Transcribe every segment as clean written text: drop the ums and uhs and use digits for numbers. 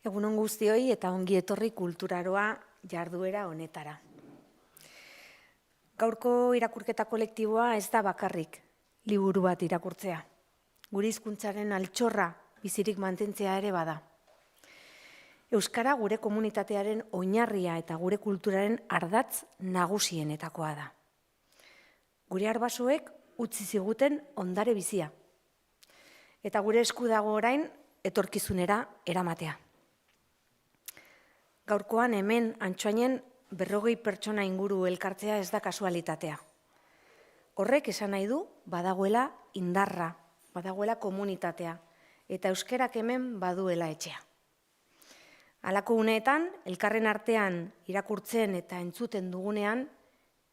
Egunon guztioi eta ongi etorri kulturaroa jarduera honetara. Gaurko irakurketa kolektiboa ez da bakarrik liburu bat irakurtzea. Gure hizkuntzaren altxorra bizirik mantentzea ere bada. Euskara gure komunitatearen oinarria eta gure kulturaren ardatz nagusienetakoa da. Gure arbasoek utzi ziguten ondare bizia. Eta gure esku dago orain etorkizunera eramatea. Gaurkoan hemen Antsoainen 40 pertsona inguru elkartzea ez da kasualitatea. Horrek esan nahi du badagoela indarra, badagoela komunitatea eta euskerak hemen baduela etxea. Halako uneetan, elkarren artean irakurtzen eta entzuten dugunean,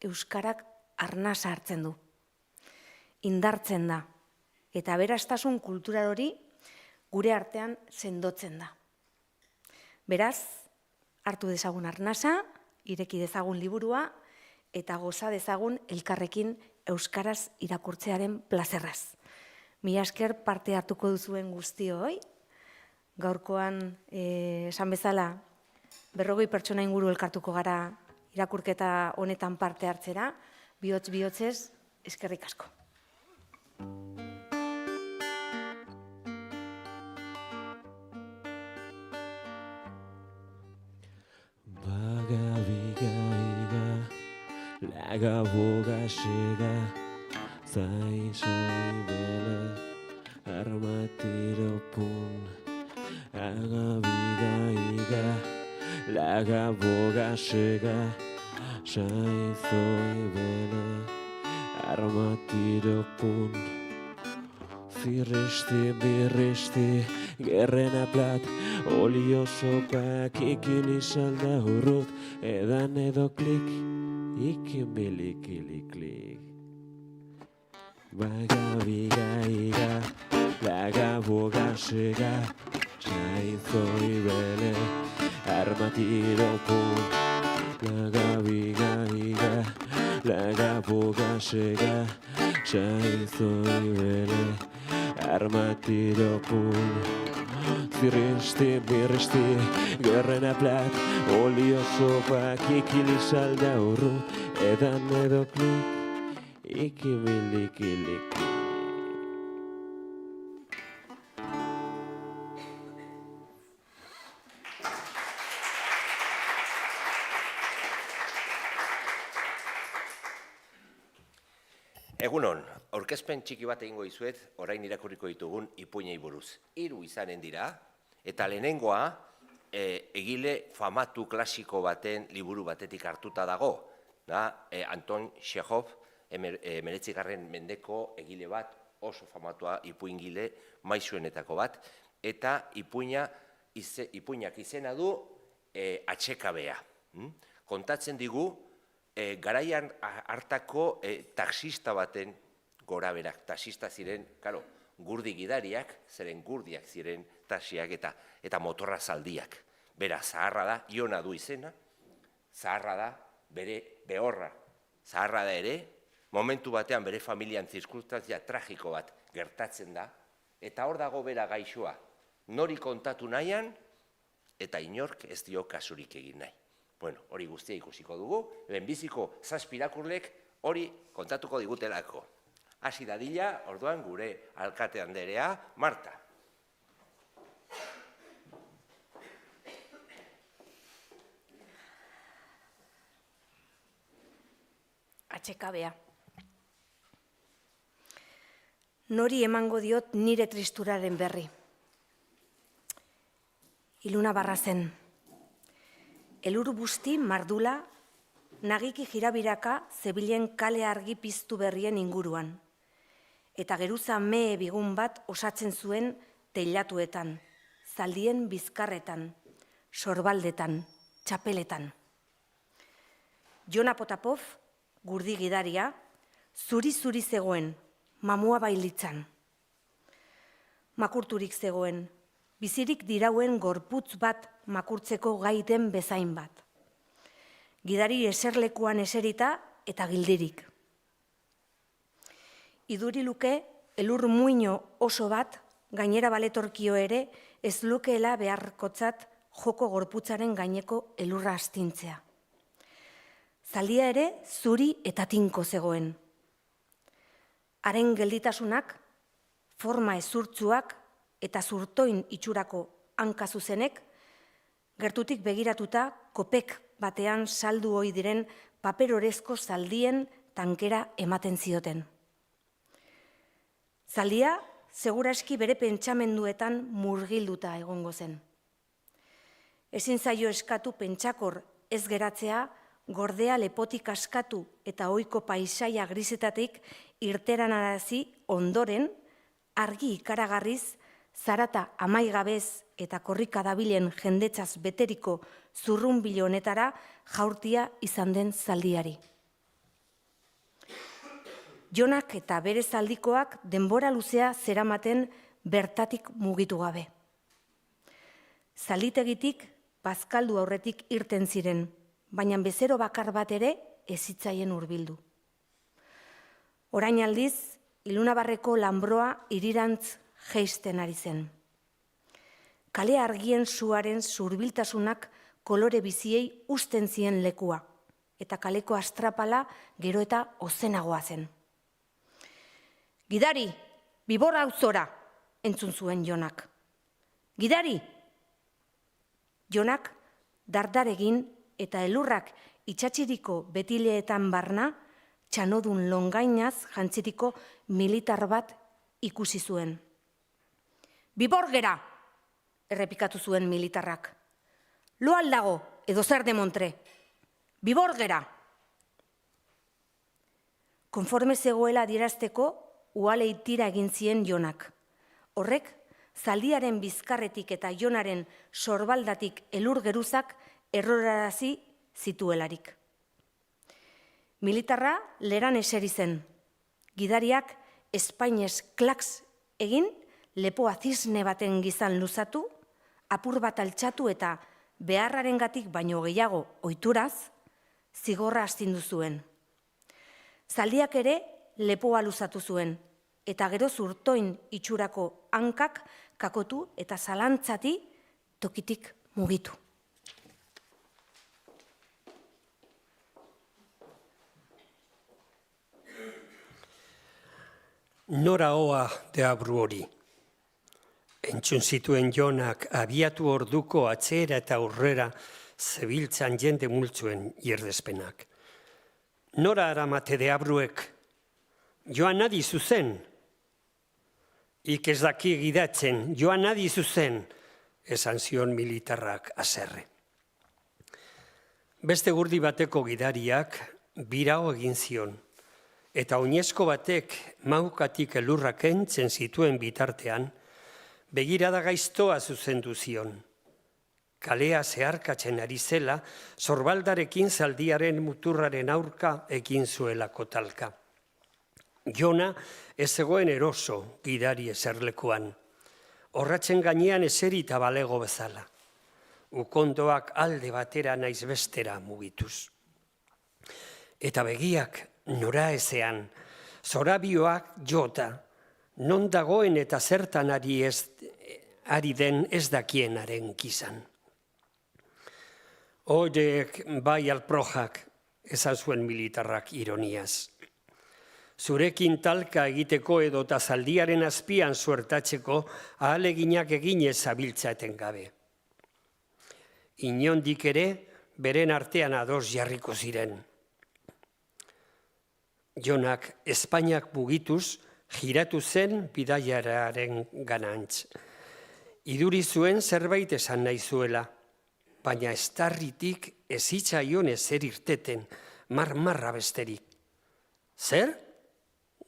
euskarak arnasa hartzen du. Indartzen da eta aberastasun kultural hori gure artean sendotzen da. Beraz, hartu dezagun arnasa, ireki dezagun liburua eta goza dezagun elkarrekin euskaraz irakurtzearen plazerraz. Mila esker parte hartuko duzuen guztioi. Gaurkoan, esan bezala, 40 pertsona inguru elkartuko gara irakurketa honetan parte hartzera, bihotz-bihotzez, eskerrik asko. Laga boga chega, sai soi bela, armatiro pun. Laga viga iga, laga boga chega, sai soi bela, armatiro pun. Zirristi, birristi, gerrena plat, olio sopak ikin izalda hurrut, edan edo klik, ikin bilik. Baga biga iga, laga boga sega, saizoi bele, armatiro pun. Laga biga iga, laga boga sega, saizoi bele, armatiro pun. Zirristi, birristi, gerrena plat, olio sopak ikili salda urru, edan edo klik, ikimilik. Egunon, aurkezpen txiki bat egingo dizuet, orain irakurriko ditugun ipuinei buruz. 3 izanen dira, eta lehenengoa egile famatu klasiko baten liburu batetik hartuta dago. Anton Txehov, 19. mendeko egile bat, oso famatua ipuingile maizuenetako bat, eta ipuinak izena du atxekabea. Kontatzen digu, garaian hartako taxista baten goraberak. Taxista ziren, gurdi gidariak, zeren gurdiak ziren taxiak eta motorra zaldiak. Bera, zaharra da, Iona du izena, zaharra da, bere behorra. Zaharra da ere, momentu batean bere familian zirkunstantzia tragiko bat gertatzen da, eta hor dago bera gaixoa, nori kontatu nahian, eta inork ez dio kasurik egin nahi. Bueno, hori guztia ikusiko dugu, lehenbiziko 7 irakurlek hori kontatuko digutelako. Hasi dadila, orduan gure alkate anderea, Marta. Atxekabea. Nori emango diot nire tristuraren berri. Iluna barra zen. Elur busti mardula, nagiki jirabiraka zebilen kale argi piztu berrien inguruan. Eta geruza mee bigun bat osatzen zuen teilatuetan, zaldien bizkarretan, sorbaldetan, txapeletan. Jona Potapov, gurdi gidaria, zuri-zuri zegoen, mamua bailitzan. Makurturik zegoen, bizirik dirauen gorputz bat makurtzeko gaiten bezain bat. Gidari eserlekuan eserita eta gildirik. Iduri luke elur muino oso bat, gainera baletorkio ere, ez lukeela beharkotzat joko gorputzaren gaineko elurra astintzea. Zaldia ere zuri eta tinko zegoen. Haren gelditasunak, forma ezurtzuak eta zurtoin itxurako hanka zuzenek, gertutik begiratuta kopek batean saldu ohi diren paper orezko zaldien tankera ematen zioten. Zaldia, seguraski bere pentsamenduetan murgilduta egongo zen. Ezin zaio eskatu pentsakor ez geratzea, gordea lepotik askatu eta ohiko paisaia grisetatik irteranarazi ondoren, argi ikaragarriz, zarata amaigabez eta korrika dabilen jendetzaz beteriko zurrunbilo honetara jaurtia izan den zaldiari. Jonak eta bere zaldikoak denbora luzea zeramaten bertatik mugitu gabe. Zalditegitik bazkaldu aurretik irten ziren, baina bezero bakar bat ere ez zitzaien hurbildu. Orain aldiz, ilunabarreko lanbroa hirirantz jeisten ari zen. Kale argien suaren zurbiltasunak kolore biziei uzten zien lekua, eta kaleko astrapala gero eta ozenagoa zen. Gidari, bibor auzora, entzun zuen Jonak. Gidari! Jonak dardaregin eta elurrak itxatxiriko betileetan barna, txanodun longainaz jantziriko militar bat ikusi zuen. Bibor gera! Errepikatu zuen militarrak. Lo aldago, edo zer demontre. Bibor gera! Konforme zegoela adierazteko, uhalei tira egin zien Jonak. Horrek, zaldiaren bizkarretik eta Jonaren sorbaldatik elur geruzak errorarazi zituelarik. Militarra leran eseri zen. Gidariak espainez klaks egin, lepoa zisne baten gizan luzatu, apur bat altxatu eta beharrarengatik baino gehiago ohituraz, zigorra astindu zuen. Zaldiak ere lepoa luzatu zuen, eta gero zurtoin itxurako hankak kakotu eta zalantzati tokitik mugitu. Nora hoa deabru hori. Entzun zituen Jonak abiatu orduko atzera eta aurrera zebiltzan jende multzuen ierdespenak. Nora aramate deabruek, joan adi zuzen. Ik ez daki gidatzen, joan adi zuzen, esan zion militarrak haserre. Beste gurdi bateko gidariak birao egin zion, eta oinezko batek maukatik elurrak entzen zituen bitartean, begirada gaiztoa zuzendu zion. Kalea zeharkatzen ari zela, zorbaldarekin zaldiaren muturraren aurka egin zuelako talka. Jona ez zegoen eroso gidari eserlekuan. Horratzen gainean eserita balego bezala. Ukondoak alde batera naiz bestera mugituz. Eta begiak nora ezean, zorabioak jota, non dagoen eta zertan ari den ez dakienaren kizan. Oiek bai alprojak, esan zuen militarrak ironiaz. Zurekin talka egiteko edota zaldiaren azpian suertatzeko ahaleginak eginez zabiltza etengabe. Inondik ere, beren artean ados jarriko ziren. Jonak Espainiak mugituz, jiratu zen bidaiararen ganantz. Iduri zuen zerbait esan nahi zuela, baina estarritik ez hitzaion ezer irteten, marmarra besterik. Zer?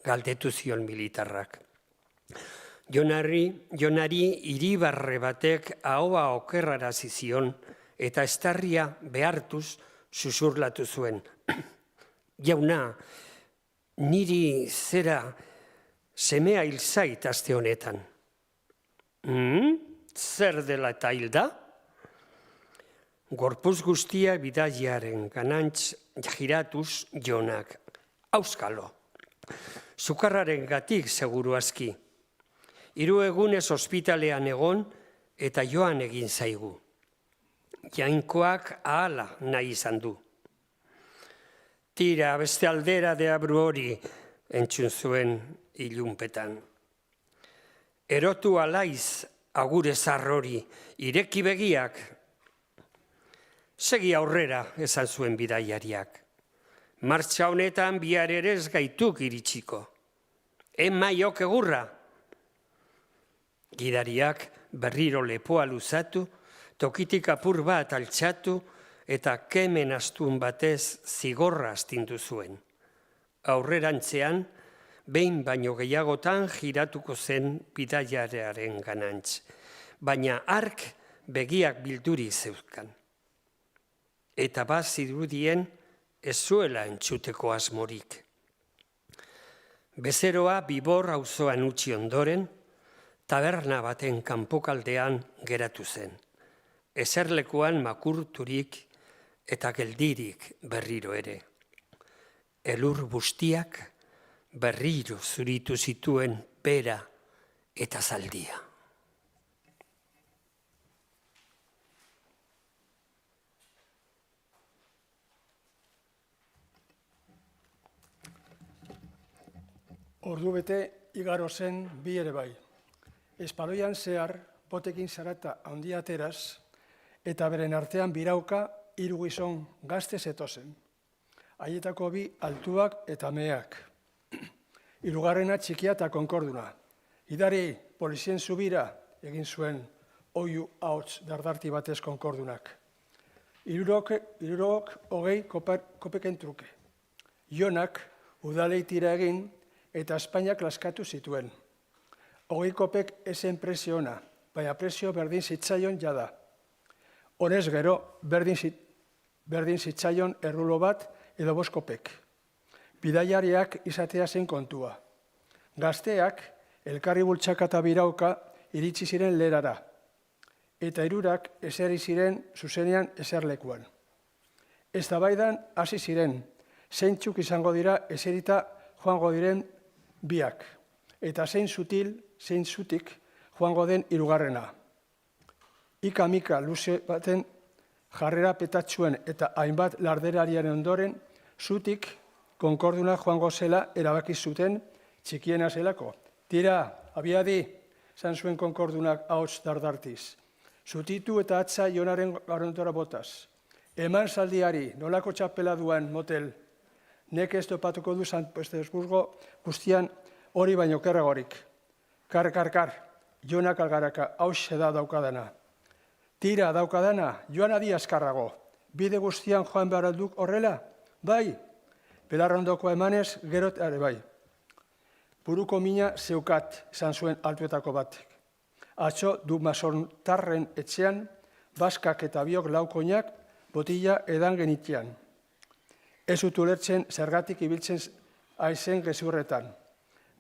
Galdetu zion militarrak. Jonari iribarre batek ahoa okerrarazi zion eta estarria behartuz susurlatu zuen. Jauna, niri zera semea hil zait aste honetan. Zer dela eta hilda? Gorpuz guztia bidaiaren ganantz jiratuz Jonak. Auskalo. Sukarraren gatik seguru aski. 3 egunez ospitalean egon eta joan egin zaigu. Jainkoak ahala nahi izan du. Tira, beste aldera deabru hori entzun zuen ilunpetan. Erotu alaiz agure zarrori, ireki begiak. Segi aurrera, esan zuen bidaiariak. Martxa honetan bihar ere ez gaituk iritsiko. Emaiok egurra. Gidariak berriro lepoa luzatu, tokitik apur bat altxatu, eta kemen astun batez zigorra astindu zuen. Aurrerantzean, behin baino gehiagotan giratuko zen bidaiarearen ganantz, baina ark begiak bilduri zeuzkan. Eta bazirudien ez zuela entzuteko asmorik. Bezeroa Bibor auzoan utzi ondoren, taberna baten kanpokaldean geratu zen. Eserlekuan makurturik eta geldirik berriro ere. Elur bustiak berriro zuritu zituen bera eta zaldia. Ordubete igaro zen bi ere bai. Espaloian zehar potekin zarata handia ateraz, eta beren artean birauka 3 gizon gazte zetozen. Haietako 2 altuak eta meheak. 3. txikia eta konkorduna. Gidari polizien zubira egin zuen oihu ahots dardarti batez konkordunak. 20 kopeken truke. Jonak udalei tira egin eta Espainiak laskatu zituen. 20 kopek esen prezio ona, baina prezio berdin zitzaion jada. Honez gero, berdin zitzaion errulo bat edo 5 kopek. Bidaiariak izatea zen kontua. Gazteak, elkarri bultxaka eta birauka iritsi ziren lerara, eta 3 eseri ziren zuzenean eserlekuan. Eztabaidan hasi ziren, zeintzuk izango dira eserita joango diren biak, eta zein zutik joango den 3. Ika-mika luze baten jarrera petatzuen eta hainbat larderariaren ondoren, zutik konkorduna joango zela erabaki zuten txikiena zelako. Tira, abiadi, zan zuen konkordunak ahots dardartiz. Zutitu eta atza Jonaren garontora botaz. Eman zaldiari, nolako txapela duen motel, nek ez topatuko du San Petersburgo guztian hori baino kerragorik. Kar, Jonak algaraka, hauxe da daukadana. Tira daukadana, joan adi azkarrago. Bide guztian joan behar alduk horrela? Bai, belarrondokoa emanez, gerot ere bai. Buruko mina zeukat, esan zuen altuetako batek. Atzo du mazontarren etxean, baskak eta biok laukoinak botila edan genitian. Ez dut ulertzen zergatik ibiltzen aizen gezurretan,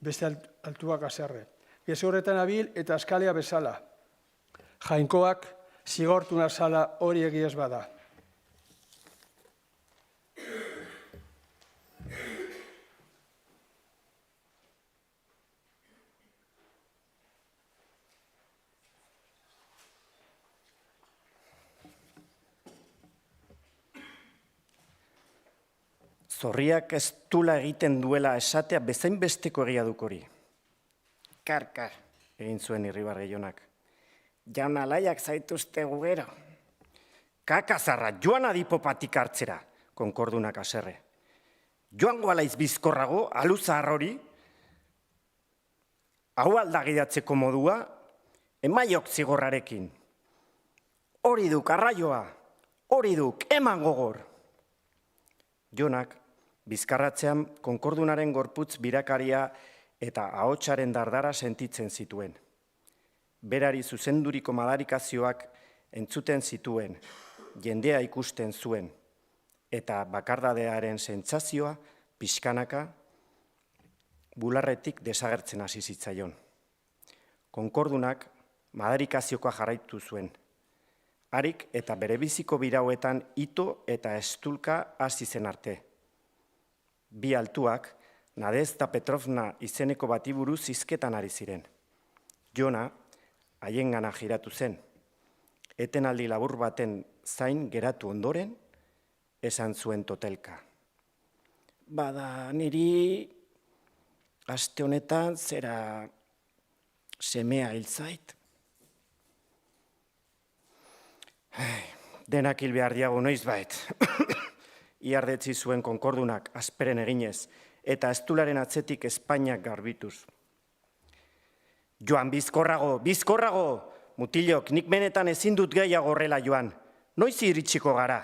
beste altuak azerre. Gezurretan abil eta askalea bezala. Jainkoak zigortuna zala hori egiez bada. Zorriak ez dula egiten duela esatea bezainbesteko egia duk hori. Kar, egin zuen Irribarre Jonak. Jaun alaiak zaituzte gugero. Kakazarra, joan adipopatik hartzera, konkordunak aserre. Joango alaiz bizkorrago, aluza hori, hau aldagidatzeko modua, emaiok zigorrarekin. Hori duk, arraioa, hori duk, eman gogor. Jonak, bizkarratzean konkordunaren gorputz birakaria eta ahotsaren dardara sentitzen zituen. Berari zuzenduriko madarikazioak entzuten zituen, jendea ikusten zuen, eta bakardadearen sentsazioa pixkanaka bularretik desagertzen hasi zitzaion. Konkordunak madarikaziokoa jarraitu zuen. Harik eta berebiziko birauetan ito eta estulka hasi zen arte. Bi altuak, Nadezhda Petrovna izeneko bati buruz hizketan ari ziren. Jona haiengana jiratu zen. Etenaldi labur baten zain geratu ondoren, esan zuen Totelka. Bada, niri aste honetan zera semea hil zait. Denak hil behar diago noiz bait. Iardetzi zuen konkordunak asperen eginez, eta estularen atzetik Espainiak garbituz. Joan, bizkorrago, bizkorrago! Mutilok, nik benetan ezin dut gehiago horrela joan. Noiz iritsiko gara?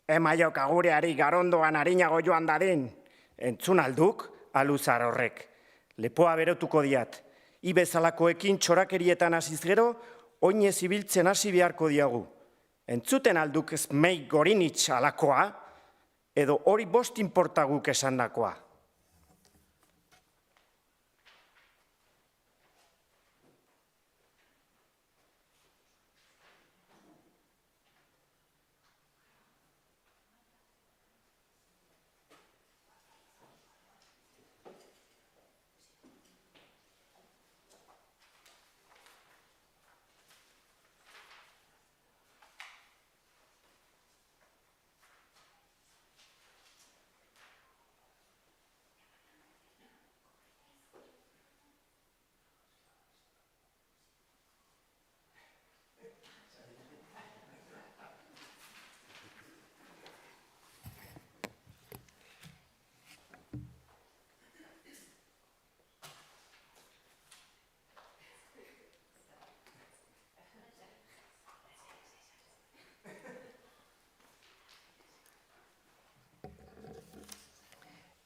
Emaiok agureari garondoan harinago joan dadin. Entzun alduk, aluzar horrek. Lepoa berotuko diat. Ibezalakoekin txorakerietan hasiz gero, oinez ibiltzen hasi beharko diagu. Entzuten alduk ez mei gorinitz alakoa, edo hori bost inportaguk esandakoa.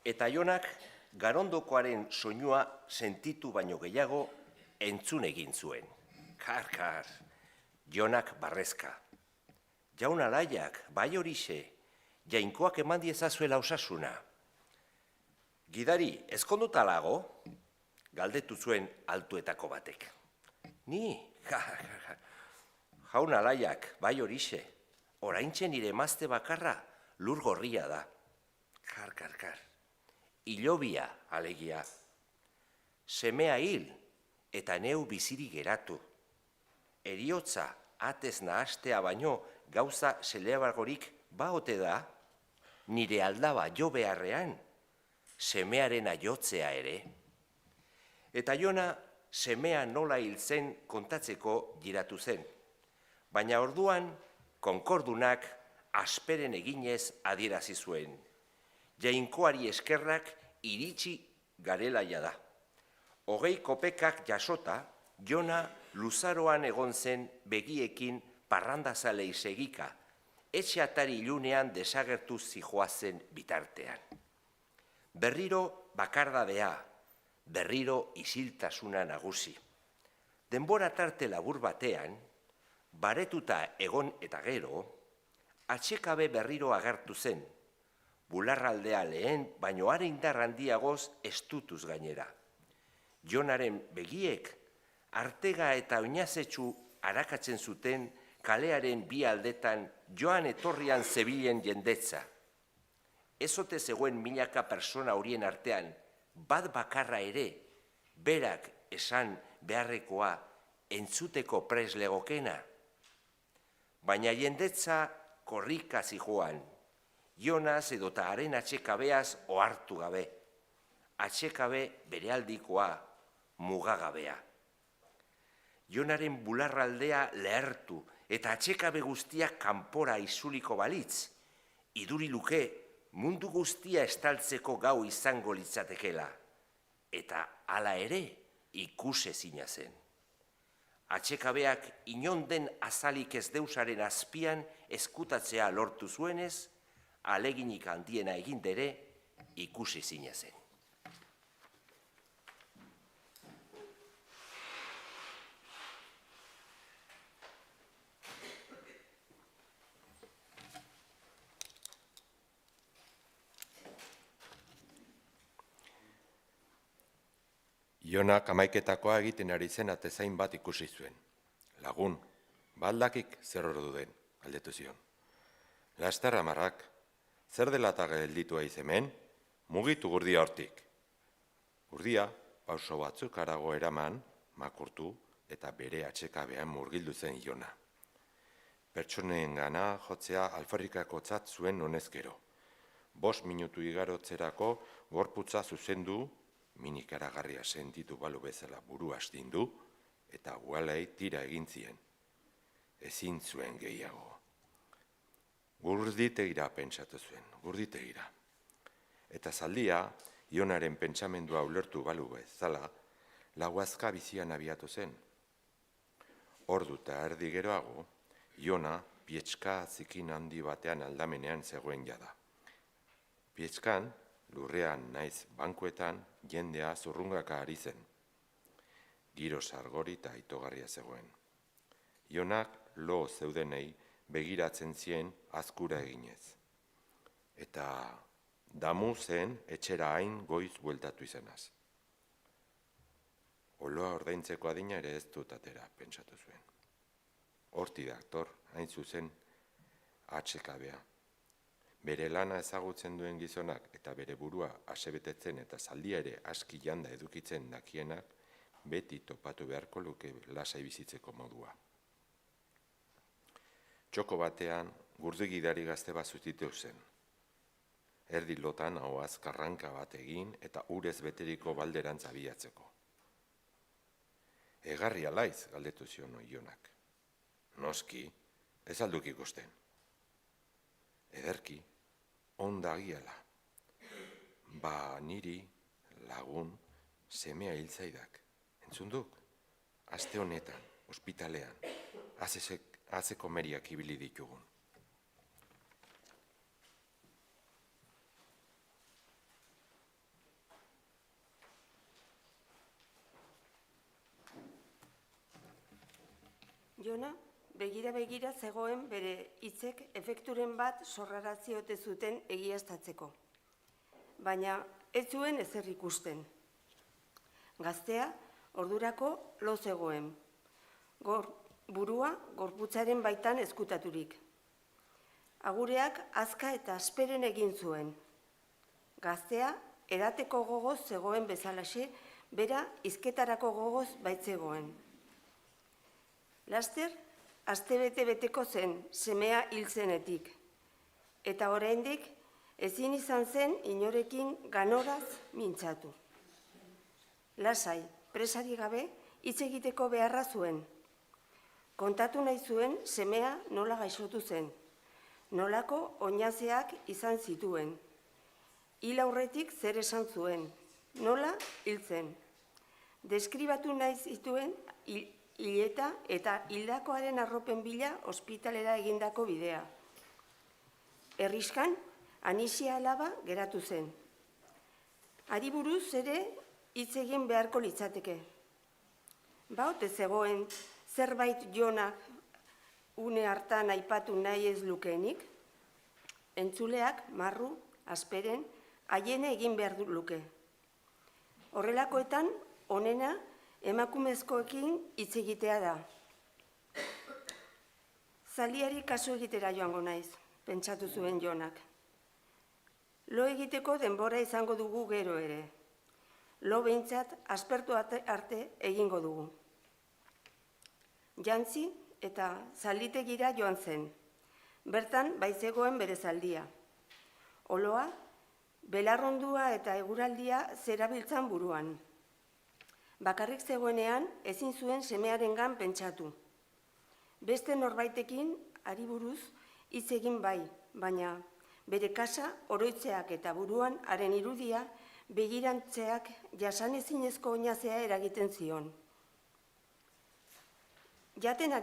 Eta Jonak garondokoaren soinua sentitu baino gehiago entzun egin zuen. Kar, Jonak barrezka. Jaun alaiak, bai horixe, jainkoak eman diezazuela osasuna. Gidari, ezkonduta lago? Galdetu zuen altuetako batek. Ni, jaun alaiak, bai horixe, oraintxe nire emazte bakarra lur gorria da. Kar. Ilobia, alegia. Semea hil eta neu biziri geratu. Eriotza atez nahastea baino gauza zelebargorik baote da, nire aldaba jo beharrean, semearen aiotzea ere. Eta Jona semea nola hil zen kontatzeko giratu zen. Baina orduan, konkordunak asperen eginez adierazi zuen. Jainkoari eskerrak iritsi garelaia da. 20 kopekak jasota, Jona luzaroan egon zen begiekin parrandazalei segika, etxe atari ilunean desagertu zijoazen bitartean. Berriro bakardadea, berriro isiltasuna nagusi. Denbora tarte labur batean, baretuta egon eta gero, atxekabe berriro agertu zen, bularraldea lehen, baino are indar handiagoz estutuz gainera. Jonaren begiek, artega eta oinazetsu arakatzen zuten kalearen bi aldetan joan etorrian zebilen jendetza. Ezote zegoen milaka persona horien artean, bat bakarra ere, berak esan beharrekoa entzuteko pres legokena. Baina jendetza korrika zijoan, Jonaz edota haren atxekabeaz ohartu gabe. Atxekabe berealdikoa, mugagabea. Jonaren bularraldea lehertu eta atxekabe guztiak kanpora izuliko balitz, iduri luke mundu guztia estaltzeko gau izango litzatekela, eta hala ere ikusezina zen. Atxekabeak inonden azalik ez deusaren azpian eskutatzea lortu zuenez, aleginik handiena egindere ikusezina zen. Jonak amaiketakoa egiten ari zen atezain bat ikusi zuen. Lagun, baldakik zer ordu den, galdetu zion. Laster amarrak, zer dela eta gelditu aiz hemen, mugitu gurdia hortik. Gurdia, pauso batzuk harago eraman, makurtu eta bere atxekabean murgildu zen Jona. pertsoneen gana jotzea alferrikakotzat zuen honezkero. 5 minutu igarotzerako gorputza zuzendu, minikaragarria sentitu balu bezala burua astindu, eta ugalei tira egin zien. Ezin zuen gehiago. Gurditegira pentsatu zuen, gurditegira. Eta zaldia, Ionaren pentsamendua ulertu balu bezala, lauazka bizian abiatu zen. Ordu eta erdi geroago, Iona pietska zikin handi batean aldamenean zegoen jada. Pietskan, lurrean naiz bankuetan, jendea zurrungaka ari zen. Giro sargori eta itogarria zegoen. Ionak lo zeudenei begiratzen zien azkura eginez. Eta damu zen etxera hain goiz bueltatu izenaz. Oloa ordaintzeko adina ere ez dut atera, pentsatu zuen. Horti daktor, hain zuzen, atsekabea. Bere lana ezagutzen duen gizonak eta bere burua asebetetzen eta zaldia ere aski janda edukitzen dakienak, beti topatu beharko luke lasai bizitzeko modua. Txoko batean, gurdugidari gazte bat zutitu zen. Erdi lotan ahoaz karranka bat egin eta urez beteriko balderantz abiatzeko. Egarri alaiz, galdetu zion Ionak. Noski, ez alduk ikusten. Ederki, onda agiala. Ba niri, lagun, semea hiltzaidak. Entzunduk? Aste honetan, ospitalean, azeko meriak ibili ditugun. Iona, begira zegoen bere hitzek efekturen bat sorrarazi ote zuten egiaztatzeko. Baina ez zuen ezer ikusten. Gaztea ordurako lo zegoen. Burua gorputzaren baitan ezkutaturik. Agureak azka eta asperen egin zuen. Gaztea edateko gogoz zegoen bezalaxe, bera hizketarako gogoz baitzegoen. Laster, astebete beteko zen semea hil zenetik, eta oraindik ezin izan zen inorekin ganoraz mintzatu. Lasai, presari gabe, hitz egiteko beharra zuen. Kontatu nahi zuen semea nola gaixotu zen, nolako oinazeak izan zituen, hil aurretik zer esan zuen, nola hil zen. Deskribatu nahi zituen hileta eta hildakoaren arropen bila ospitalera egindako bidea. Herriskan, Anisia alaba geratu zen. Hari buruz ere hitz egin beharko litzateke. Ba ote zegoen zerbait Ionak une hartan aipatu nahi ez lukeenik? Entzuleak, marru, asperen, haiene egin behar luke. Horrelakoetan, onena, emakumezkoekin hitz egitea da. Zaldiari kasu egitera joango naiz, pentsatu zuen Ionak. Lo egiteko denbora izango dugu gero ere. Lo behintzat aspertu arte egingo dugu. Jantzi eta zalditegira joan zen. Bertan baizegoen bere zaldia. Oloa, belarrondua eta eguraldia zerabiltzan buruan. Bakarrik zegoenean ezin zuen semearengan pentsatu. Beste norbaitekin hari buruz hitz egin bai, baina bere kasa oroitzeak eta buruan haren irudia begirantzeak jasanezinezko oinazea eragiten zion. Jaten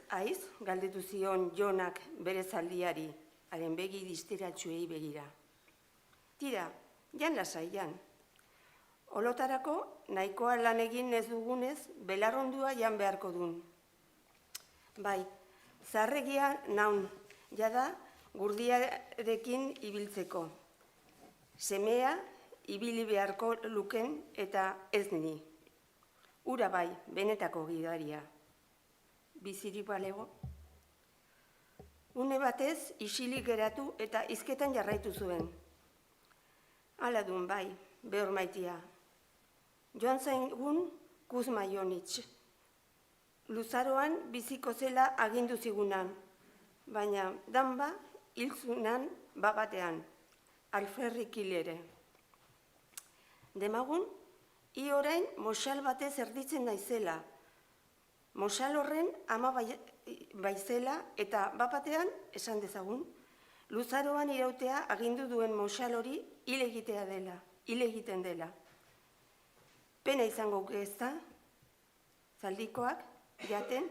haiz, galdetu zion Ionak bere zaldiari, haren begi distiratsuei begira. Tira, jan lasai, jan. Olotarako, nahikoa lan egin ez dugunez, belarrondua jan beharko dun. Bai, zarregia naun, jada gurdiarekin ibiltzeko. Semea, ibili beharko luken eta ez ni. Ura bai, benetako gidaria. Bizirik balego. Une batez, isilik geratu eta hizketan jarraitu zuen. Hala dun bai, behor maitia. Joan zaigun Kuzma Ionitz. Luzaroan biziko zela agindu zigunan. baina danba hiltzunan batean, alferrik hil ere. Demagun, hi orain mosal batez erditzen naizela. Mosal horren ama baizela eta batean esan dezagun, luzaroan irautea agindu duen mosal hori hil egiten dela. Pena izango ezta, zaldikoak, jaten,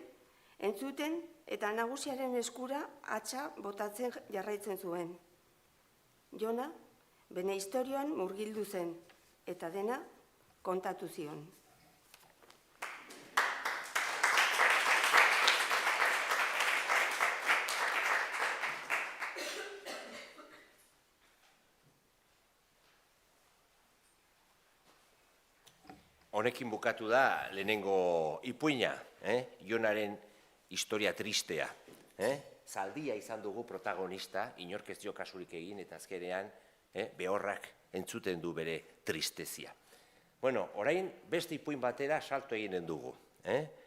entzuten eta nagusiaren eskura hatza botatzen jarraitzen zuen. Jona, bene historioan murgildu zen, eta dena kontatu zion. Honekin bukatu da lehenengo ipuina, Jonaren historia tristea. Zaldia izan dugu protagonista, inork ez dio kasurik egin eta azkenean behorrak entzuten du bere tristezia. Bueno, orain beste ipuin batera salto eginen dugu.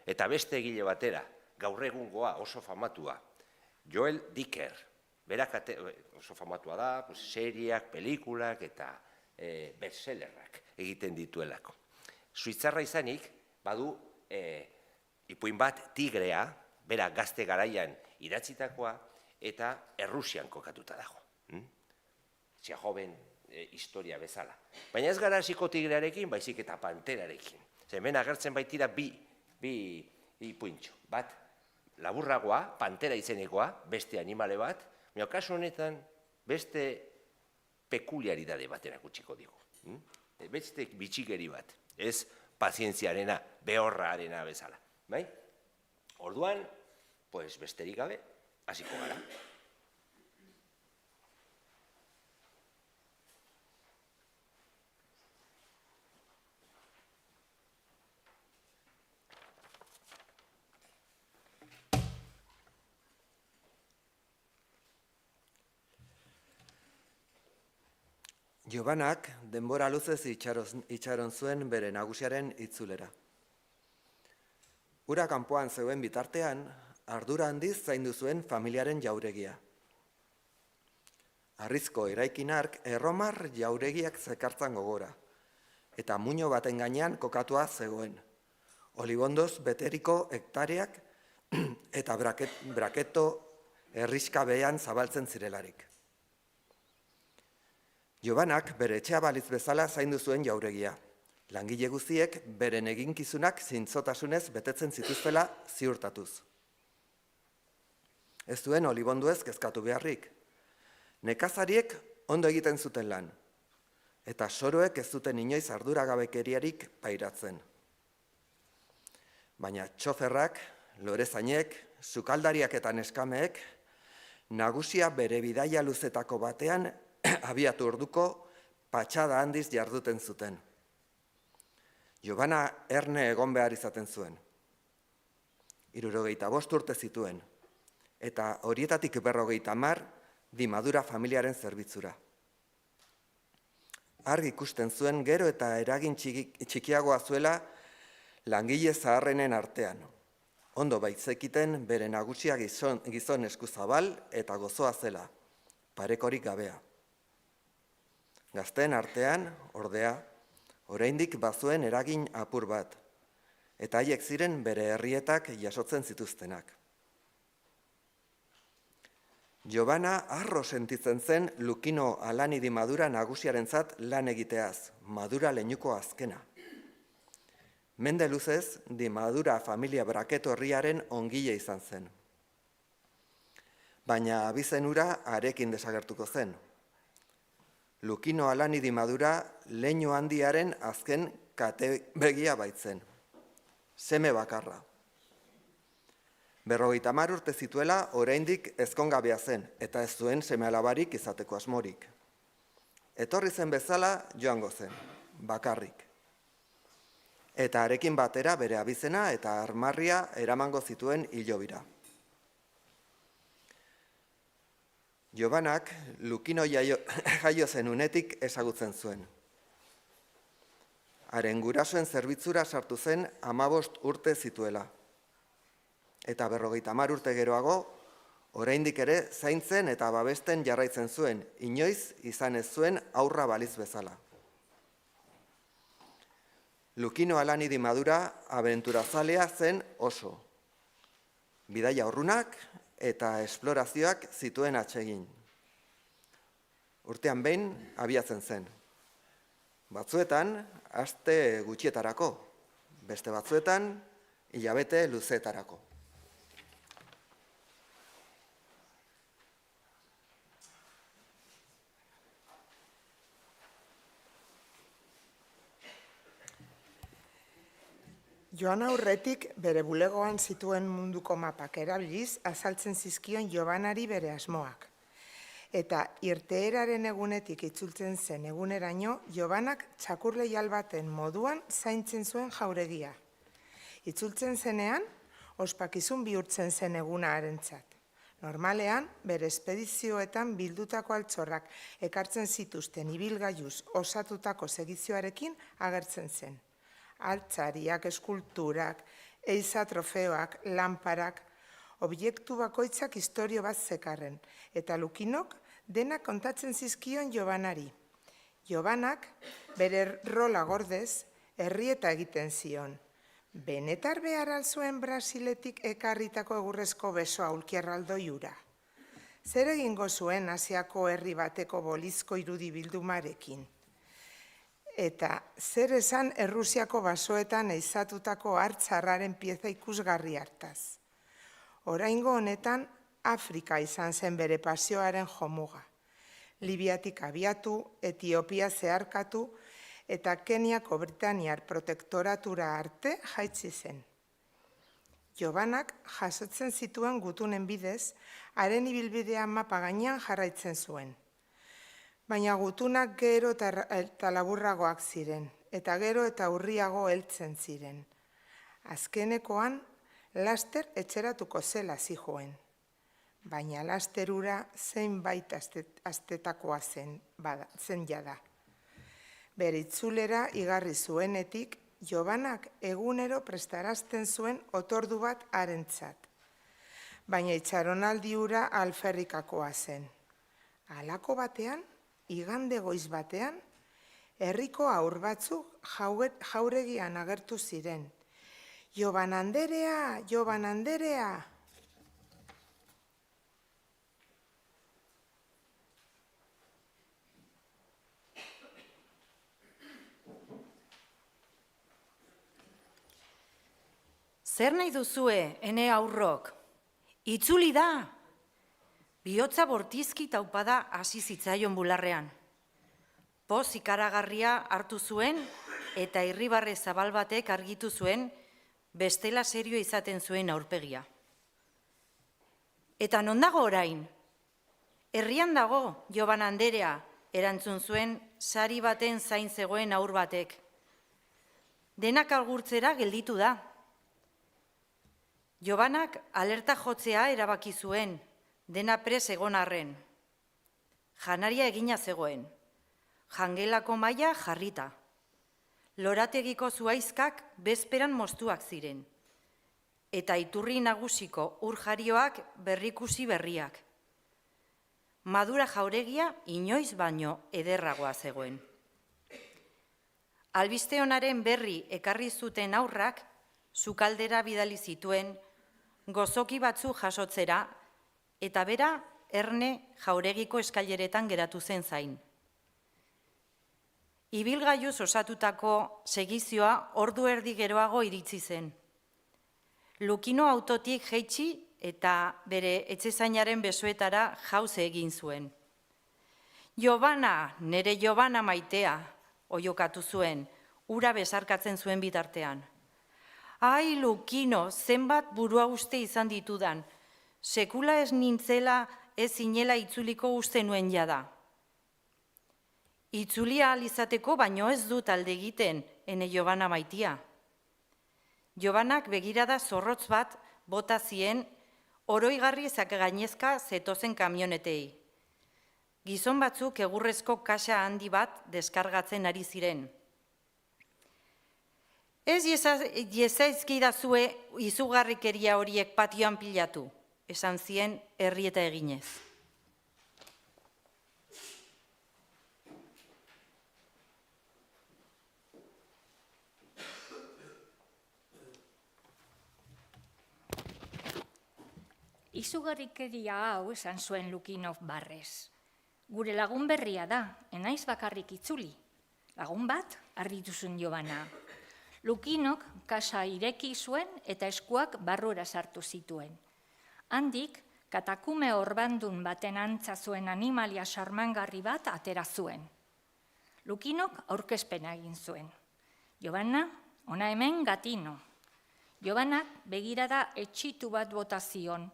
Eta beste egile batera, gaur egungoa oso famatua, Joel Dicker. Berak oso famatua da, serieak, pelikulak eta bestsellerrak egiten dituelako. Suitzarra izanik, badu ipuin bat Tigrea, bera gazte garaian idatzitakoa, eta Errusian kokatuta dago. Txehoven historia bezala. Baina ez gara hasiko Tigrearekin, baizik eta Panterarekin. Hemen agertzen baitira bi ipuintxo. Bat, laburragoa, Pantera izenekoa, beste animale bat, baina kasu honetan beste pekuliaridade bat erakutsiko digu. Beste bitxikeri bat. Ez pazientziarena, behorrarena bezala. Bai? Orduan, besterik gabe, hasiko gara. Jobanak denbora luzez itxaron zuen bere nagusiaren itzulera. Ura kanpoan zeuen bitartean, ardura handiz zaindu zuen familiaren jauregia. Harrizko eraikin hark erromar jauregiak zekartzan gogora, eta muino baten gainean kokatua zegoen. Olibondoz beteriko hektareak eta braketo herriskabean zabaltzen zirelarik. Jobanak bere etxea balitz bezala zaindu zuen jauregia. Langile guztiek beren eginkizunak zintzotasunez betetzen zituztela ziurtatuz. Ez duen olibonduez kezkatu beharrik. Nekazariek ondo egiten zuten lan, eta soroek ez zuten inoiz arduragabekeriarik pairatzen. Baina txoferrak, lorezainek, sukaldariak eta neskameek, nagusia bere bidaia luzetako batean abiatu orduko patxada handiz jarduten zuten. Jobana erne egon behar izaten zuen. 65 urte zituen, eta horietatik 50 Dimadura familiaren zerbitzura. Argi ikusten zuen gero eta eragin txikiagoa zuela langile zaharrenen artean. Ondo baitzekiten bere nagusia gizon eskuzabal eta gozoa zela, parekorik gabea. Gazteen artean, ordea, oraindik bazuen eragin apur bat, eta haiek ziren bere herrietak jasotzen zituztenak. Jobana harro sentitzen zen Lukino Alani di Madura nagusiarentzat lan egiteaz, Madura leinuko azkena. Mende luzez, di Madura familia braketo herriaren ongile izan zen. Baina abizenura arekin desagertuko zen. Lukino Alani di Madura leinu handiaren azken katebegia baitzen. Seme bakarra. 50 urte zituela oraindik ezkongabea zen, eta ez zuen seme alabarik izateko asmorik. Etorri zen bezala joango zen, bakarrik. Eta arekin batera bere abizena eta armarria eramango zituen hilobira. Jobanak Lukino jaio zen unetik ezagutzen zuen. Haren gurasoen zerbitzura sartu zen 15 urte zituela. Eta 50 urte geroago, oraindik ere zaintzen eta babesten jarraitzen zuen, inoiz izan ez zuen aurra baliz bezala. Lukino Alanidi Madura abenturazalea zen oso. Bidaia urrunak eta esplorazioak zituen atsegin. Urtean behin abiatzen zen. Batzuetan, aste gutxietarako, beste batzuetan, hilabete luzeetarako. Joan aurretik bere bulegoan zituen munduko mapak erabiliz azaltzen zizkion Jobanari bere asmoak. Eta irteeraren egunetik itzultzen zen eguneraino, Jobanak txakurleial baten moduan zaintzen zuen jauregia. Itzultzen zenean, ospakizun bihurtzen zen eguna harentzat. Normalean, bere espedizioetan bildutako altxorrak ekartzen zituzten ibilgailuz osatutako segizioarekin agertzen zen. Altzariak, eskulturak, eiza trofeoak, lanparak, objektu bakoitzak historio bat zekarren, eta Lukinok denak kontatzen zizkion Jobanari. Jobanak, bere rola gordez, herrieta egiten zion. Benetar behar alzuen Brasiletik ekarritako egurrezko besoa ulkiarraldoi hura. Zer egingo zuen Asiako herri bateko bolizko irudi bildumarekin? Eta zer esan Errusiako basoetan eizatutako hartzarraren pieza ikusgarri hartaz. Oraingo honetan, Afrika izan zen bere pasioaren jomuga. Libiatik abiatu, Etiopia zeharkatu, eta Keniako Britaniar protektoratura arte jaitsi zen. Jobanak jasotzen zituen gutunen bidez, haren ibilbidea mapa gainean jarraitzen zuen. Baina gutunak gero eta laburragoak ziren, eta gero eta urriago heltzen ziren. Azkenekoan, laster etxeratuko zela zijoen. Baina lasterura zeinbait astetakoa zen jada. Bere itzulera igarri zuenetik, Jobanak egunero prestarazten zuen otordu bat harentzat. Baina itxaronaldi hura alferrikakoa zen. Halako batean, igande goiz batean, herriko haur batzuk jauregian agertu ziren. Joban Anderea, Joban Anderea! Zer nahi duzue, ene aurrok? Itzuli da! Bihotza bortizki taupada hasi zitzaion bularrean. Poz ikaragarria hartu zuen eta irribarre zabal batek argitu zuen bestela serio izaten zuen aurpegia. Eta non dago orain? Herrian dago, Joban Anderea, erantzun zuen sari baten zain zegoen aur batek. Denak agurtzera gelditu da. Jobanak alerta jotzea erabaki zuen, dena prest egon arren. Janaria egina zegoen, jangelako maila jarrita. Lorategiko zuaizkak bezperan moztuak ziren, eta iturri nagusiko urjarioak berrikusi berriak. Madura jauregia inoiz baino ederragoa zegoen. Albiste honaren berri ekarri zuten aurrak, sukaldera bidali zituen, gozoki batzu jasotzera, eta bera erne jauregiko eskaileretan geratu zen zain. Ibilgailuz osatutako segizioa ordu erdi geroago iritsi zen. Lukino autotik jaitsi eta bere etxezainaren besoetara jauze egin zuen. Jobana, nere Jobana maitea, oiokatu zuen, ura besarkatzen zuen bitartean. Ai, Lukino, zenbat burua uste izan ditudan, sekula ez nintzela ez inela itzuliko uste nuen jada. Itzulia alizateko baino ez dut alde egiten, ene Jobana maitia. Jobanak begirada zorrotz bat bota zien oroigarri gainezka zetozen kamionetei. Gizon batzuk egurrezko kaxa handi bat deskargatzen ari ziren. Ez iezaizkidazue izugarrikeria horiek patioan pilatu, esan zien herri eta eginez. Izugarrikeria hau esan zuen Lukinov barrez. Gure lagun berria da, enaiz bakarrik itzuli. Lagun bat, harrituzun Jobana. Lukinok kasa ireki zuen eta eskuak barrura sartu zituen. Handik, katakume orbandun baten antza zuen animalia sarmangarri bat atera zuen. Lukinok aurkezpena egin zuen. Jobana, ona hemen Gatino. Jobanak begirada etxitu bat bota zion.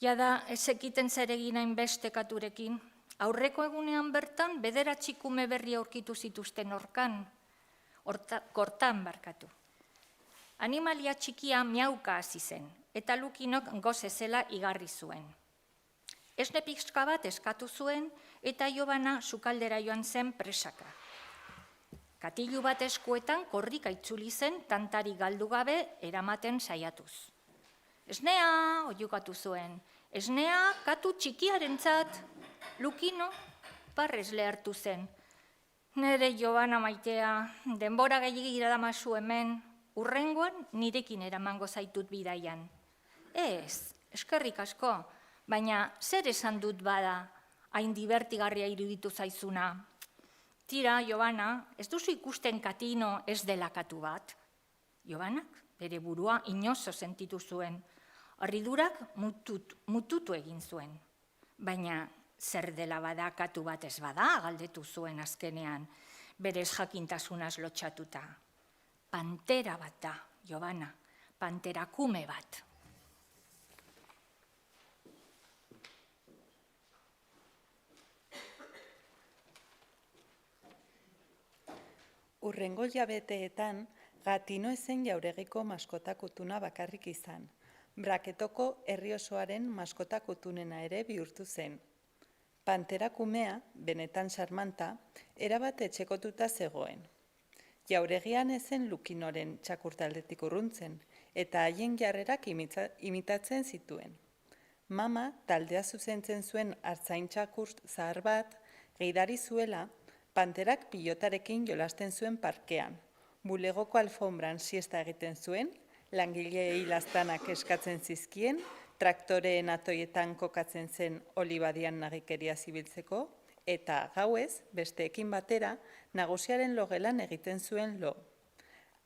Jada ezekiten zeregin hainbestekaturekin, aurreko egunean bertan bederatzi kume berri aurkitu zituzten kortan barkatu. Animalia txikia miauka hasi zen, eta Lukinok goze zela igarri zuen. Esne pixka bat eskatu zuen, eta Jobana sukaldera joan zen presaka. Katilu bat eskuetan korrika itzuli zen tantari galdu gabe eramaten saiatuz. Esnea, oiukatu zuen, esnea katu txikiarentzat. Lukino barrez lehartu zen. Nere Jobana maitea, denbora gehiagira damazu hemen, urrengoan nirekin eramango zaitut bidaian. Ez, eskerrik asko, baina zer esan dut bada, hain divertigarria iruditu zaizuna. Tira, Jobana, ez duzu ikusten Katino ez dela katu bat? Jobanak bere burua inozo sentitu zuen. Harridurak mututu egin zuen. Baina zer dela bada katu bat ez bada, galdetu zuen azkenean, berez jakintasunaz lotxatuta. Pantera bat da, Jobana, panterakume bat. Urrengo jabeteetan, Gatino ezen jauregiko maskotakutuna bakarrik izan. Braketoko herri osoaren maskotakutunena ere bihurtu zen. Panterakumea, benetan sarmanta, erabat etxekotuta zegoen. Jauregian ezen Lukinoren txakurtaldetik urruntzen, eta haien jarrerak imitatzen zituen. Mama taldea zuzentzen zuen artzain txakur zahar bat, gidari zuela, panterak pilotarekin jolasten zuen parkean. Bulegoko alfombran siesta egiten zuen, langileei laztanak eskatzen zizkien, traktoreen atoietan kokatzen zen olibadian nagikeria zibiltzeko, eta gauez, besteekin batera, nagusiaren logelan egiten zuen lo.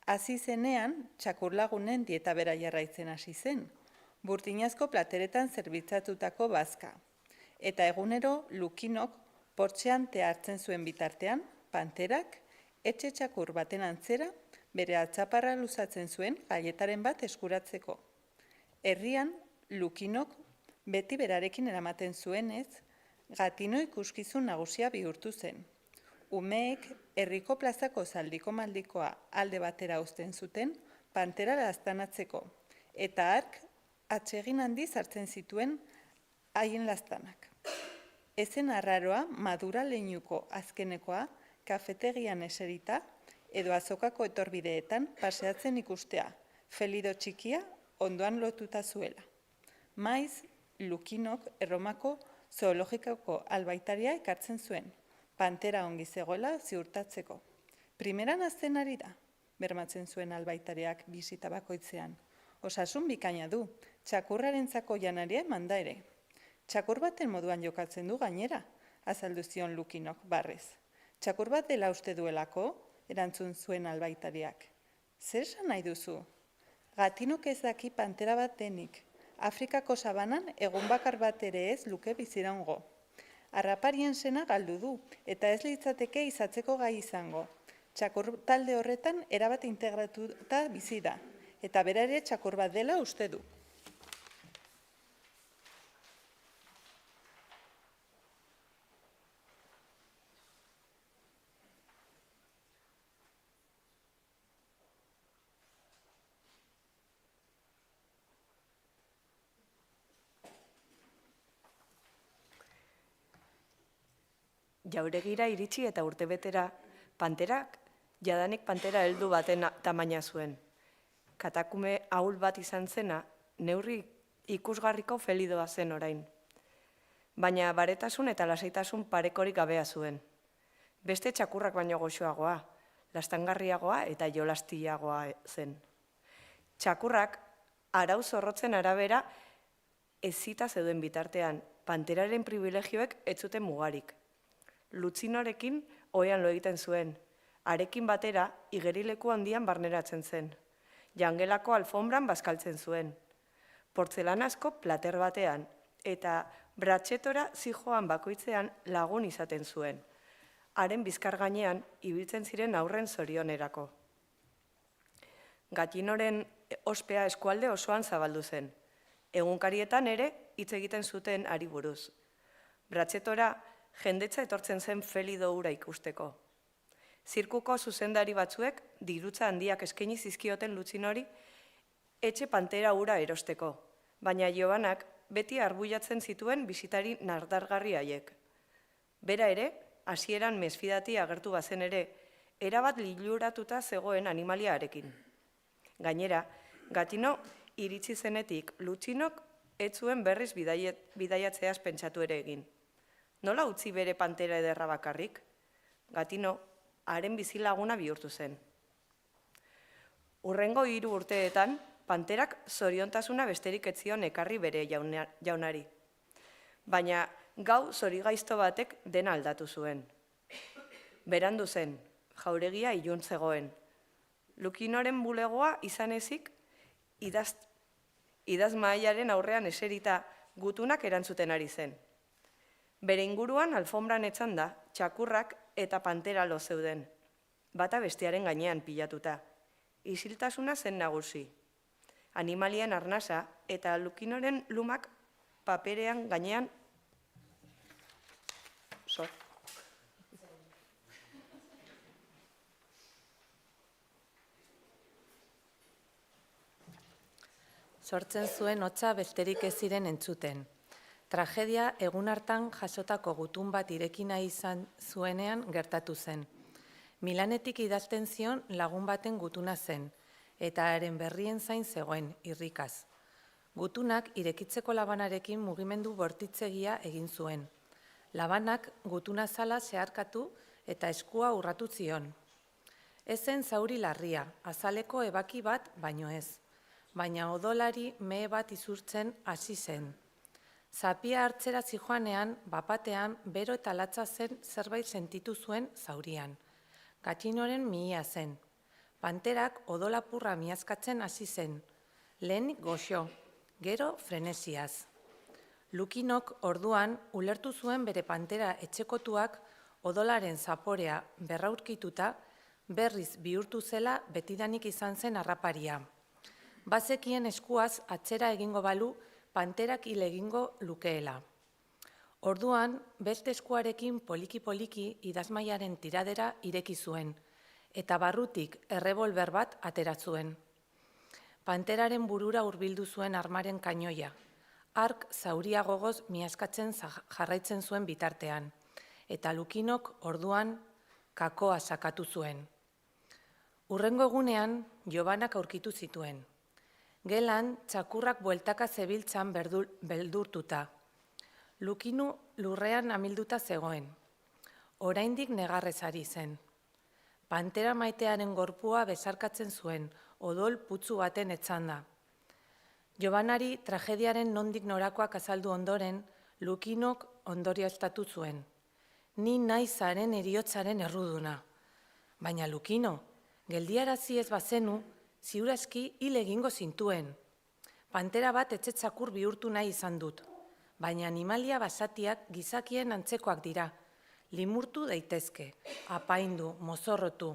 Hasi zenean, txakurlagunen dieta bera jarraitzen hasi zen, burtinazko plateretan zerbitzatutako bazka. Eta egunero, Lukinok portxean hartzen zuen bitartean, panterak, etxe txakur baten antzera, bere atzaparra luzatzen zuen galletaren bat eskuratzeko. Herrian, Lukinok beti berarekin eramaten zuenez, Gatino ikuskizun nagusia bihurtu zen. Umeek herriko plazako zaldiko maldikoa alde batera uzten zuten, pantera laztanatzeko, eta hark atsegin handiz hartzen zituen haien laztanak. Ezen arraroa madura leinuko azkenekoa, kafetegian eserita, edo azokako etorbideetan paseatzen ikustea, Felido txikia ondoan lotuta zuela. Maiz, Lukinok Erromako zoologikako albaitaria ekartzen zuen, pantera ongi zegoela ziurtatzeko. Primeran azten ari da, bermatzen zuen albaitariak bisita bakoitzean. Osasun bikaina du, txakurrarentzako janaria eman da ere. Txakur baten moduan jokatzen du gainera, azaldu zion Lukinok barrez. Txakur bat dela uste duelako, erantzun zuen albaitariak. Zer esan nahi duzu? Gatinok ez daki pantera bat denik. Afrikako sabanan egun bakar bat ere ez luke biziraungo. Harraparien sena galdu du, eta ez litzateke izatzeko gai izango. Txakur talde horretan erabat integratuta bizi da, eta bera ere txakur bat dela uste du. Jauregira iritsi eta urtebetera panterak, jadanik pantera heldu baten tamaina zuen. Katakume ahul bat izan zena, neurri ikusgarriko felidoa zen orain. Baina baretasun eta lasaitasun parekorik gabea zuen. Beste txakurrak baino goxoagoa, lastangarriagoa eta jolastiagoa zen. Txakurrak arau zorrotzen arabera ezita zeuden bitartean, panteraren privilegioek ez zuten mugarik. Lutzinorekin ohean lo egiten zuen, harekin batera igerileku handian barneratzen zen. Jangelako alfombran bazkaltzen zuen, portzelanazko plater batean eta bratxetora zijoan bakoitzean lagun izaten zuen. Haren bizkar gainean ibiltzen ziren aurren zorionerako. Gatinoren ospea eskualde osoan zabaldu zen. Egunkarietan ere hitz egiten zuten hari buruz. Bratxetora jendetza etortzen zen felido hura ikusteko. Zirkuko zuzendari batzuek dirutza handiak eskaini zizkioten Lutzinori etxe pantera hura erosteko, baina Jobanak beti arbuiatzen zituen bisitari nardargarri haiek. Bera ere, hasieran mesfidati agertu bazen ere, erabat liluratuta zegoen animaliarekin. Gainera, Gatino iritsi zenetik Lutzinok ez zuen berriz bidaiatzeaz pentsatu ere egin. Nola utzi bere pantera ederra bakarrik? Gatino haren bizilaguna bihurtu zen. Hurrengo 3 urteetan, panterak zoriontasuna besterik ez zion ekarri bere jaunari. Baina gau zorigaizto batek dena aldatu zuen. Berandu zen, jauregia ilun zegoen. Lukinoren bulegoa izan ezik, idazmahaiaren aurrean eserita gutunak erantzuten ari zen. Bere inguruan alfombran etzanda, txakurrak eta pantera lo zeuden, bata bestearen gainean pilatuta. Isiltasuna zen nagusi. Animalien arnasa eta Lukinoren lumak paperean gainean Sortzen zuen hotza besterik ez ziren entzuten. Tragedia egun hartan jasotako gutun bat irekina izan zuenean gertatu zen. Milanetik idazten zion lagun baten gutuna zen, eta haren berrien zain zegoen, irrikaz. Gutunak irekitzeko labanarekin mugimendu bortitzegia egin zuen. Labanak gutuna zala zeharkatu eta eskua urratu zion. Ez zen zauri larria, azaleko ebaki bat baino ez, baina odolari mehe bat izurtzen hasi zen. Zapia hartzera zijoanean, bapatean, bero eta latza zen zerbait sentitu zuen zaurian. Gatinoren mihia zen. Panterak odolapurra miazkatzen hasi zen. Lehenik goxo, gero frenesiaz. Lukinok orduan ulertu zuen bere pantera etxekotuak odolaren zaporea berraurkituta berriz bihurtu zela betidanik izan zen harraparia. Bazekien eskuaz atzera egingo balu panterak hil egingo lukeela. Orduan, beste eskuarekin poliki-poliki idazmaiaren tiradera ireki zuen, eta barrutik errebolber bat atera zuen. Panteraren burura hurbildu zuen armaren kainoia, ark zauria gogoz miazkatzen jarraitzen zuen bitartean, eta Lukinok orduan kakoa sakatu zuen. Hurrengo egunean, Jobanak aurkitu zituen. Gelan, txakurrak bueltaka zebiltzan beldurtuta. Lukinu lurrean amilduta zegoen. Oraindik negarrez ari zen. Pantera maitearen gorpua bezarkatzen zuen, odol putzu baten etzanda. Jobanari tragediaren nondik norakoak azaldu ondoren, Lukinok ondorioztatu zuen. Ni naiz zaren heriotzaren erruduna. Baina Lukino, geldiarazi ez bazenu, ziurazki hil egingo zintuen. Pantera bat etxetzakur bihurtu nahi izan dut. Baina animalia basatiak gizakien antzekoak dira. Limurtu daitezke, apaindu, mozorrotu.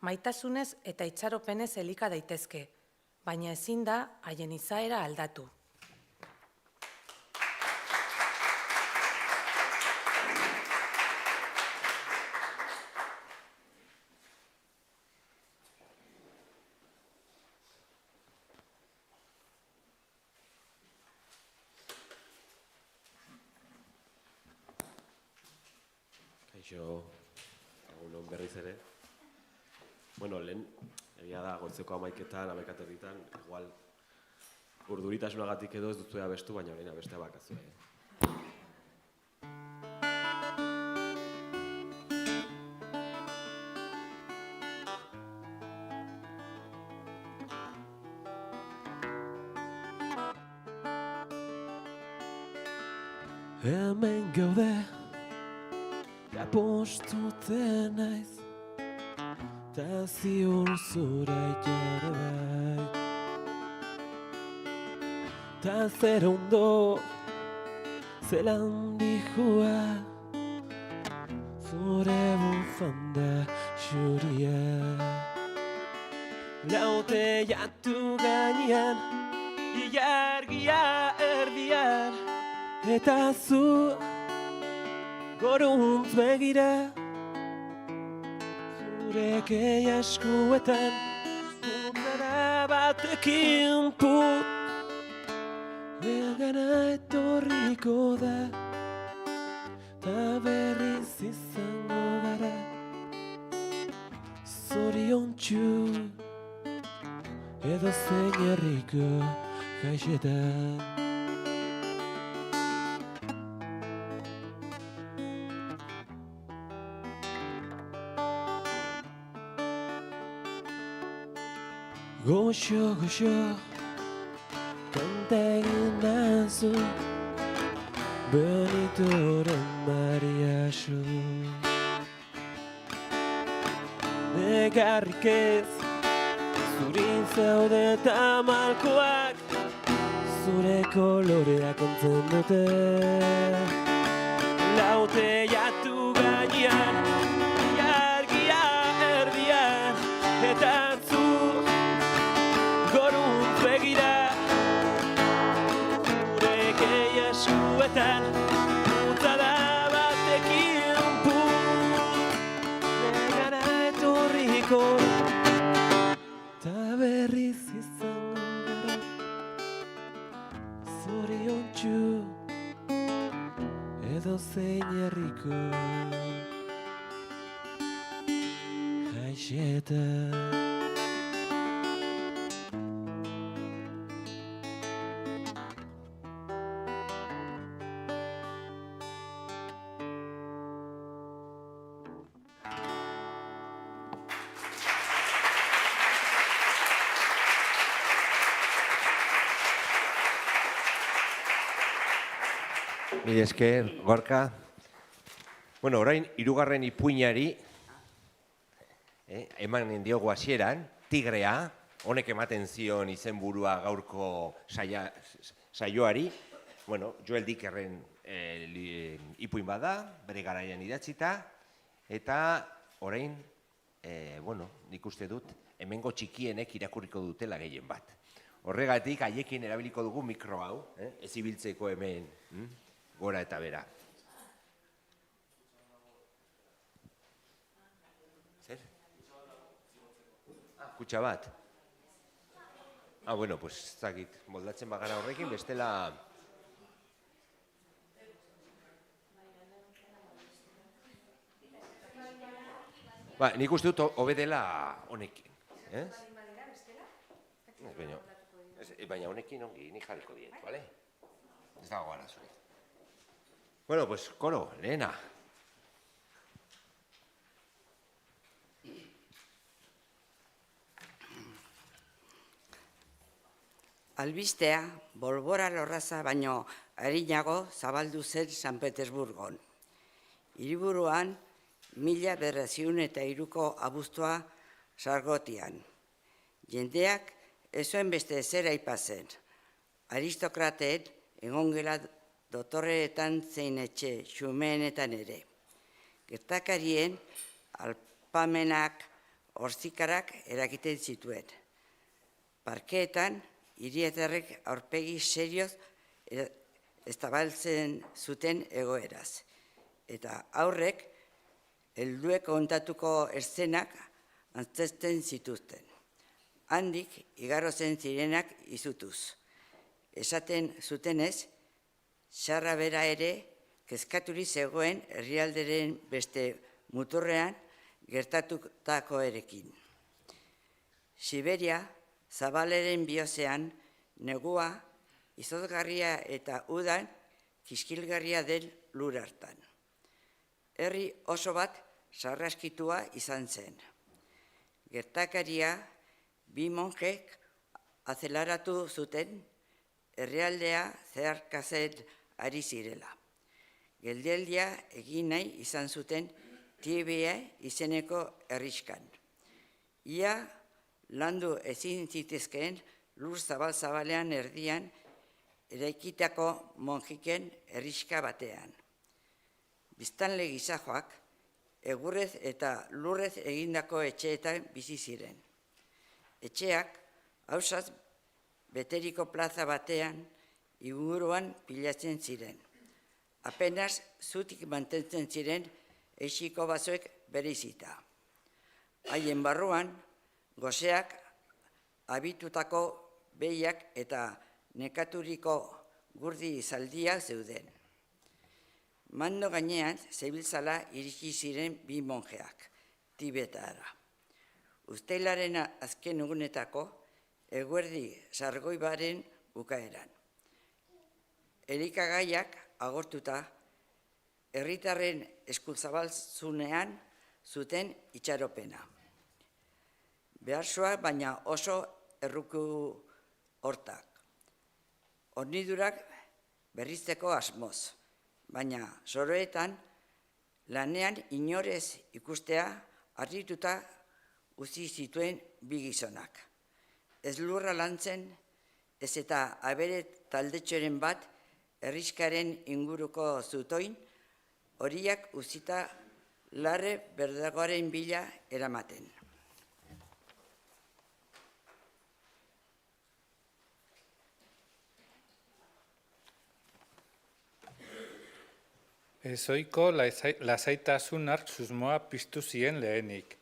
Maitasunez eta itxaropenez elika daitezke. Baina ezin da haien izaera aldatu. Kaixo, egunon berriz ere. Bueno, lehen, egia da, goizeko 11:00, 11:30, igual Urduritasunagatik edo ez duzue abestu, baina orain abestea bakazue. Hemen gaude, da postuten naiz, ta ziur zura itxare bai. Ta zer ondo, zelan dihua, zure bufanda xuria. Laute jatu gainean, ilargia erdian, eta zu goruntz begira, zure keia eskuetan, puntara batekin put, begana etorriko da, ta berriz izango gara, zoriontsu, edo zein herriko jaixetan. Goxo, goxo, kanta egin nazu, Benitoren mariaxu. Negarrik ez, zurin zaude eta malkoak, zure koloreak entzen dute. Laute jatu gainean, ilargia erdian, eta eskuetan, putada batekin put, negara etorriko, ta berriz izango gara, zoriontsu, edo zein herriko jaixetan. Mila esker, Gorka. Bueno, orain, hirugarren ipuinari, eman diogu hasieran, Tigrea, honek ematen zion izenburua gaurko saioari. Bueno, Joel Dickerren ipuin bada, bere garaian idatzita, eta orain, bueno, nik uste dut, hemengo txikienek irakurriko dutela gehien bat. Horregatik, haiekin erabiliko dugu mikro hau, ez ibiltzeko hemen gora eta bera. Zer? Kutxa bat? Bueno, pues, zakit, moldatzen bagara horrekin, bestela... Nik uste dut hobedela honekin. Baina honekin ongi, nik jarriko diet, bale? Ez dago gara zure. Bueno, pues, koro, lehena. Albistea, bolbora lorraza baino arinago zabaldu zen San Petersburgon. Hiriburuan, 1903ko abuztua sargotian. Jendeak ez zuen beste zera aipatzen. Aristokrateen egongela dotorreetan zein etxe xumeenetan ere. Gertakarien alpamenak horzikarak eragiten zituen. Parkeetan, hirietarrek aurpegi serioz estabaltzen zuten egoeraz. Eta aurrek, helduek kontatuko eszenak antzesten zituzten. Handik, igarro zen zirenak izutuz. Esaten zutenez, xarra bera ere, kezkaturi zegoen herrialderen beste muturrean gertatutako erekin. Siberia, zabaleren bihozean, negua, izozgarria eta udan kiskilgarria den lur hartan. Herri oso bat sarraskitua izan zen. Gertakaria bi monjek azeleratu zuten herrialdea zeharkatzen ari zirela. Geldialdia egin nahi izan zuten Tibia izeneko herriskan. Ia landu ezin zitezkeen lur zabal-zabalean erdian eraikitako monjiken herriska batean. Biztanle gizajoak egurrez eta lurrez egindako etxeetan bizi ziren. Etxeak hausaz beteriko plaza batean inguruan pilatzen ziren. Apenas zutik mantentzen ziren eixiko basoek bereizita. Haien barruan, goseak, abitutako behiak eta nekaturiko gurdi zaldiak zeuden. Mando gainean zebiltzala iritsi ziren bi monjeak, Tibetara. Uztailaren azken egunetako eguerdi sargoibaren bukaeran. Elikagaiak agortuta, herritarren eskuzabaltzunean zuten itxaropena. Beharsoa baina oso erruku hortak. Hornidurak berrizteko asmoz, baina soroetan lanean inorez ikustea harrituta utzi zituen bi gizonak. Ez lurra lantzen, ez eta abere taldetxoren bat herriskaren inguruko zutoin, horiak utzita larre berdagoaren bila eramaten. Ezoiko lasaitasun hark susmoa piztu zien lehenik.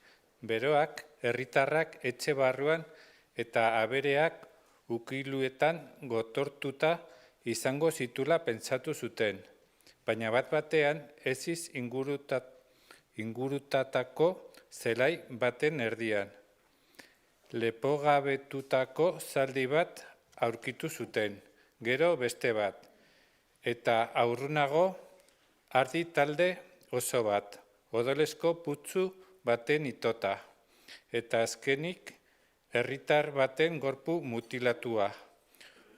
Beroak, herritarrak etxe barruan eta abereak ukiluetan gotortuta izango zitula pentsatu zuten, baina bat-batean eziz ingurutatako zelai baten erdian. Lepogabetutako zaldi bat aurkitu zuten, gero beste bat, eta aurrunago ardi talde oso bat, odolesko putzu baten itota, eta azkenik herritar baten gorpu mutilatua.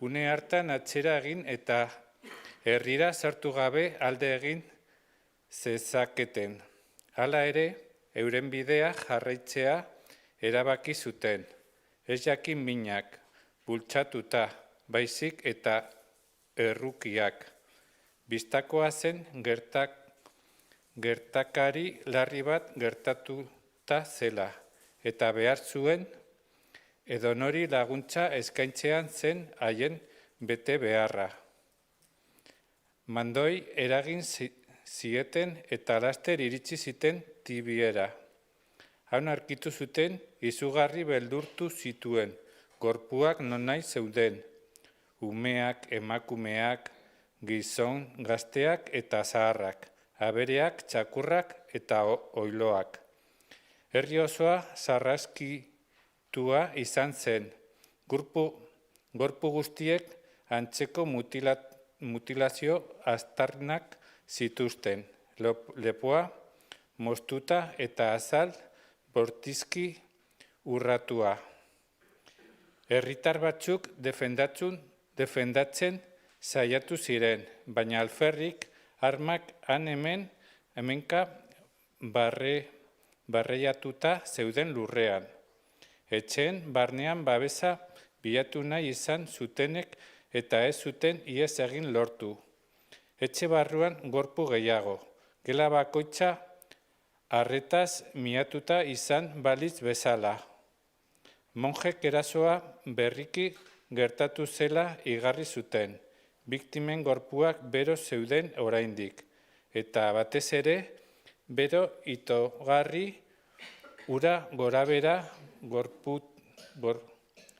Une hartan atzera egin eta herrira sartu gabe alde egin zezaketen. Hala ere, euren bidea jarraitzea erabaki zuten. Ez jakin minak, bultzatuta, baizik eta errukiak. Bistakoa zen gertakari larri bat gertatuta zela, eta behar zuen edonori laguntza eskaintzean zen haien bete beharra. Mandoi eragin zieten eta laster iritsi ziten Tibiera. Han arkitu zuten izugarri beldurtu zituen, gorpuak nonahi zeuden, umeak, emakumeak, gizon, gazteak eta zaharrak, abereak, txakurrak eta oiloak. Herri osoa sarraskitua izan zen, gorpu guztiek antzeko mutilazio aztarnak zituzten, lepoa moztuta eta azal bortizki urratua. Herritar batzuk defendatzen saiatu ziren, baina alferrik armak hemenka barreiatuta zeuden lurrean. Etxeen barnean babesa bilatu nahi izan zutenek eta ez zuten ihes egin lortu. Etxe barruan gorpu gehiago, gela bakoitza arretaz miatuta izan balitz bezala. Monjek erasoa berriki gertatu zela igarri zuten, biktimen gorpuak bero zeuden oraindik, eta batez ere, bero itogarri ura gorabera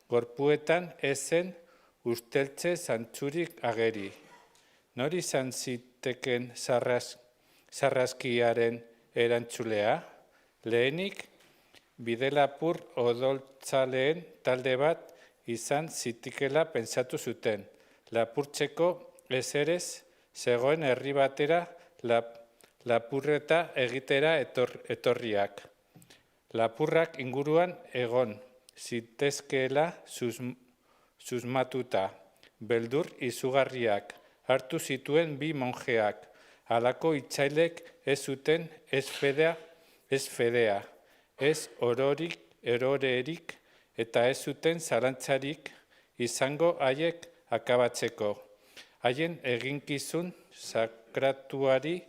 gorpuetan ezen usteltze zantzurik ageri. Nori izan ziteken sarraskiaren erantzulea? Lehenik, bidelapur odoltzaleen talde bat izan zitikela pentsatu zuten. Lapurtzeko ezerez zegoen herri batera lapurreta egitera etorriak. Lapurrak inguruan egon zitezkeela susmatuta. Beldur izugarriak hartu zituen bi monjeak. Halako itzailek ez zuten ez fedea, ez erorerik eta ez zuten zalantzarik izango haiek akabatzeko. Haien eginkizun sakratuari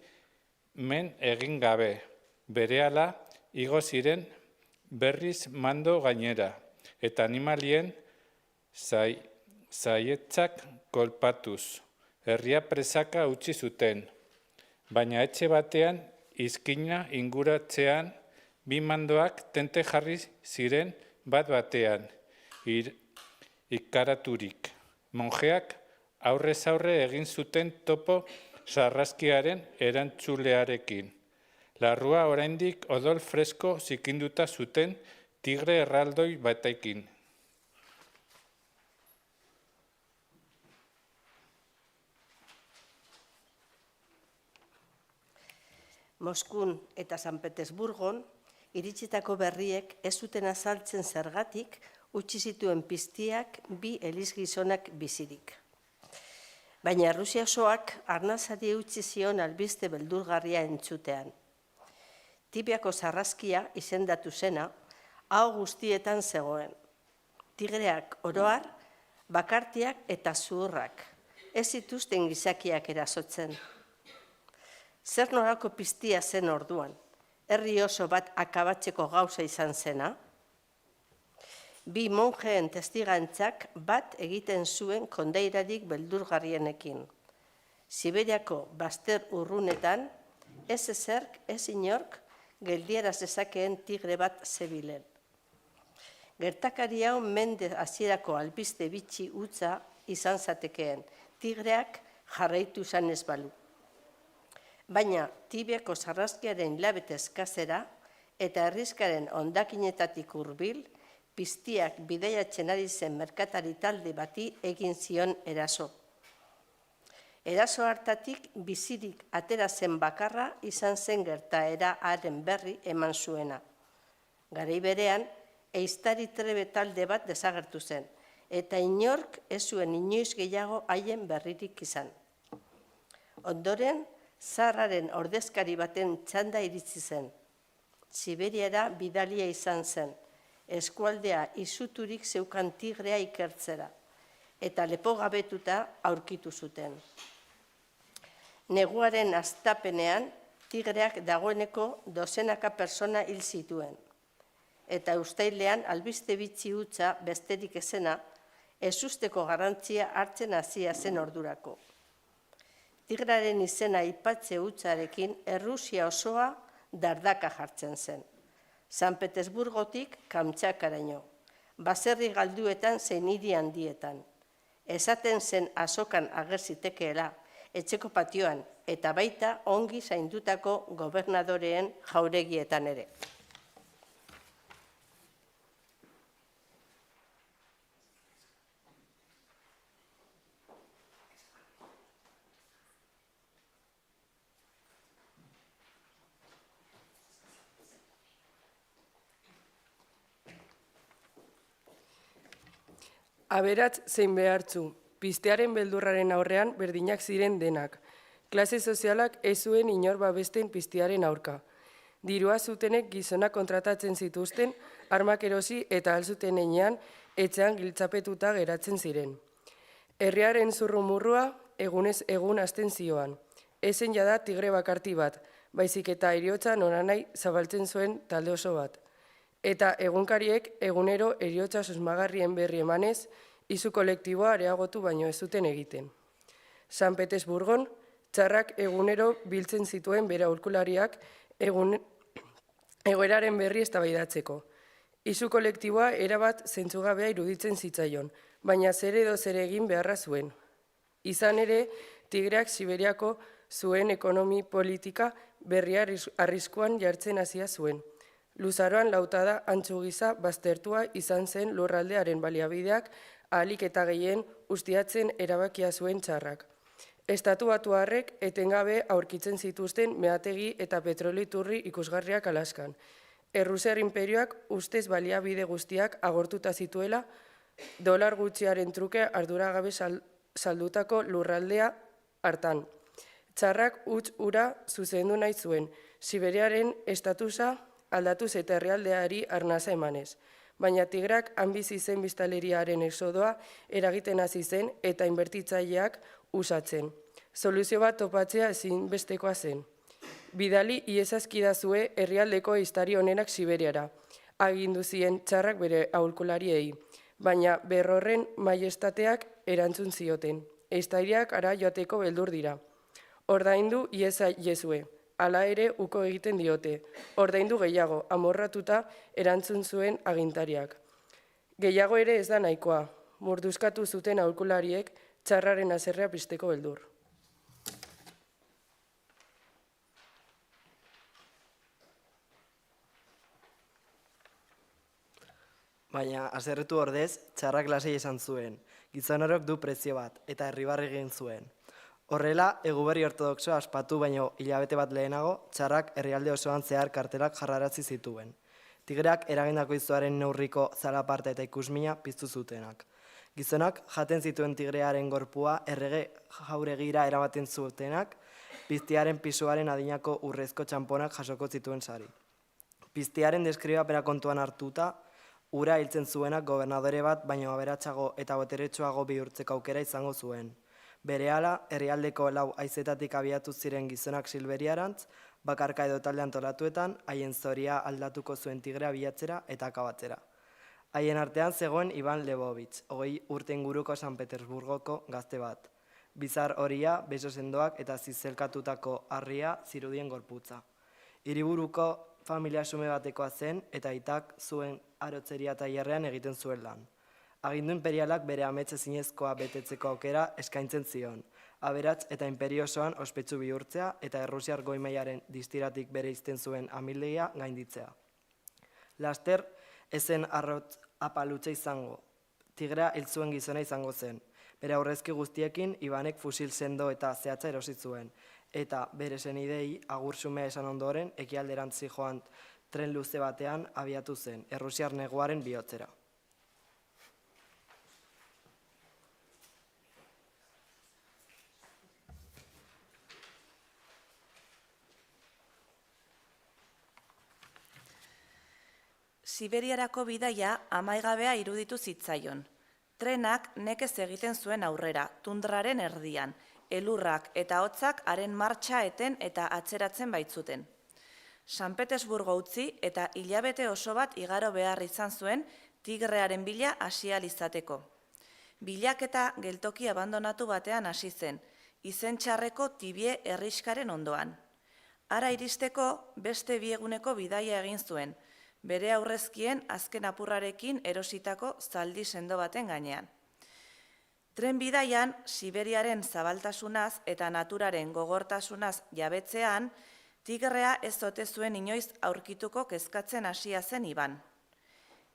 men egin gabe. Berehala igo ziren berriz mando gainera, eta animalien zaietzak kolpatuz. Herria presaka utzi zuten, baina etxe batean izkina inguratzean bi mandoak tente jarri ziren bat batean, ikaraturik. Monjeak aurrez aurre egin zuten topo sarraskiaren erantzulearekin. Larrua oraindik odol fresko zikinduta zuten tigre erraldoi batekin. Moskun eta San Petersburgon iritsitako berriek ez zuten azaltzen zergatik utzi zituen piztiak bi elizgizonak bizirik. Baina Errusia osoak arnazari utzi zion albiste beldurgarria entzutean. Tibiako sarraskia izendatu zena, hau guztietan zegoen. Tigreak oroar, bakartiak eta zuhurrak, ez zituzten gizakiak erasotzen. Zer norako piztia zen orduan, herri oso bat akabatzeko gauza izan zena? Bi monjeen testigantzak bat egiten zuen kondairarik beldurgarrienekin. Siberiako bazter urrunetan, ez ezerk, ez inork, geldieraz dezakeen tigre bat zebilen. Gertakari hau mende hasierako albiste bitxi utza izan zatekeen, tigreak jarraitu izan ez balu. Baina Tibiako sarraskiaren hilabete eskazera eta herrizkaren hondakinetatik hurbil, piztiak bidaiatzen ari zen merkatari talde bati egin zion eraso. Eraso hartatik bizirik atera zen bakarra izan zen gertaera haren berri eman zuena. Garai berean, ehiztari trebe talde bat desagertu zen, eta inork ez zuen inoiz gehiago haien berririk izan. Ondoren, zaharraren ordezkari baten txanda iritsi zen. Siberiara bidalia izan zen, eskualdea izuturik zeukan tigrea ikertzera, eta lepo gabetuta aurkitu zuten. Neguaren hastapenean, tigreak dagoeneko dozenaka persona hil zituen, eta uztailean albiste bitxi hutsa besterik ezena, ezusteko garrantzia hartzen hasia zen ordurako. Tigrearen izena aipatze hutsarekin Errusia osoa dardaka jartzen zen. San Petersburgotik Kamtxakaraino, baserri galduetan zein hiri handietan. Esaten zen azokan ager zitekeela, etxeko patioan, eta baita ongi zaindutako gobernadoreen jauregietan ere. Aberatz zein behartzu, piztearen beldurraren aurrean berdinak ziren denak. Klase sozialak ez zuen inor babesten piztearen aurka. Dirua zutenek gizonak kontratatzen zituzten, armak erosi eta alzuten enean etxean giltzapetuta geratzen ziren. Herriaren zurrumurrua egunez egun hasten zioan. Ezen jada tigre bakarti bat, baizik eta heriotza noranai zabaltzen zuen talde oso bat. Eta egunkariek egunero heriotza susmagarrien berri emanez, izu kolektiboa areagotu baino ez zuten egiten. San Petersburgon, txarrak egunero biltzen zituen bere aholkulariak egoeraren berri eztabaidatzeko. Izu kolektiboa erabat zentzugabea iruditzen zitzaion, baina zer edo zer egin beharra zuen. Izan ere, tigreak Siberiako zuen ekonomi politika berria arriskuan jartzen hasia zuen. Luzaroan lautada antzu gisa baztertua izan zen lurraldearen baliabideak ahalik eta gehien ustiatzen erabakia zuen Tsarrak. Estatu Batuarrek etengabe aurkitzen zituzten meategi eta petrolio iturri ikusgarriak Alaskan. Errusiar inperioak ustez baliabide guztiak agortuta zituela, dolar gutxiaren truke arduragabe saldutako lurraldea hartan. Tsarrak huts ura zuzendu nahi zuen, Siberiaren estatusa aldatuz eta herrialdeari arnasa emanez. Baina Tigreak han bizi zen biztanleriaren exodoa eragiten hasi zen eta inbertitzaileak usatzen. Soluzio bat topatzea ezinbestekoa zen. Bidali iezazkidazue herrialdeko ehiztari onenak Siberiara, agindu zien Tsarrak bere aholkulariei, baina berrorren maiestateak erantzun zioten. Ehiztariak ara joateko beldur dira. Ordaindu iezaiezue. Hala ere uko egiten diote, ordaindu gehiago, amorratuta erantzun zuen agintariak. Gehiago ere ez da nahikoa, murduzkatu zuten aholkulariek Tsarraren haserrea pizteko beldur. Baina, haserretu ordez, Tsarrak lasai esan zuen, gizonarok du prezio bat, eta irribarre egin zuen. Horrela, Eguberri ortodoxoa aspatu baino hilabete bat lehenago, Tsarrak herrialde osoan zehar kartelak jarrarazi zituen. Tigreak eragindako izuaren neurriko zalaparta eta ikusmina piztu zutenak. Gizonak jaten zituen tigrearen gorpua errege jauregira eramaten zutenak, piztiaren pisuaren adinako urrezko txamponak jasoko zituen sari. Piztiaren deskribapena kontuan hartuta, ura hiltzen zuenak gobernadore bat baino aberatsago eta boteretsuago bihurtzeko aukera izango zuen. Berehala, herrialdeko 4 haizetatik abiatu ziren gizonak Silberiarantz, bakarka edo talde antolatuetan, haien zoria aldatuko zuen Tigrea bilatzera eta akabatzera. Haien artean zegoen Ivan Lebovitz, 20 urte inguruko San Petersburgoko gazte bat. Bizar horia, beso sendoak eta zizelkatutako harria zirudien gorputza. Hiriburuko familia xume batekoa zen eta aitak zuen arotzeria tailerrean egiten zuen lan. Agindu imperialak bere amets ezinezkoa betetzeko aukera eskaintzen zion, aberats eta imperio osoan ospetsu bihurtzea eta Errusiar goi-mailaren distiratik bereizten zuen amildegia gainditzea. Laster, ezen arrotz apalutza izango, Tigrea hil zuen gizona izango zen. Bere aurrezki guztiekin, Ivanek fusil sendo eta zehatza erosi zuen, eta bere senidei agur xumea esan ondoren, ekialderantz zijoan tren luze batean abiatu zen, Errusiar neguaren bihotzera. Siberiarako bidaia amaigabea iruditu zitzaion. Trenak nekez egiten zuen aurrera, tundraren erdian, elurrak eta hotzak haren martxa eten eta atzeratzen baitzuten. San Petersburgo utzi eta hilabete oso bat igaro behar izan zuen Tigrearen bila hasi ahal izateko. Bilaketa geltoki abandonatu batean hasi zen, izen txarreko Tibie herriskaren ondoan. Hara iristeko beste bieguneko bidaia egin zuen, bere aurrezkien azken apurrarekin erositako zaldi sendo baten gainean. Tren bidaian, Siberiaren zabaltasunaz eta naturaren gogortasunaz jabetzean, Tigrea ez ote zuen inoiz aurkituko kezkatzen hasia zen Iban.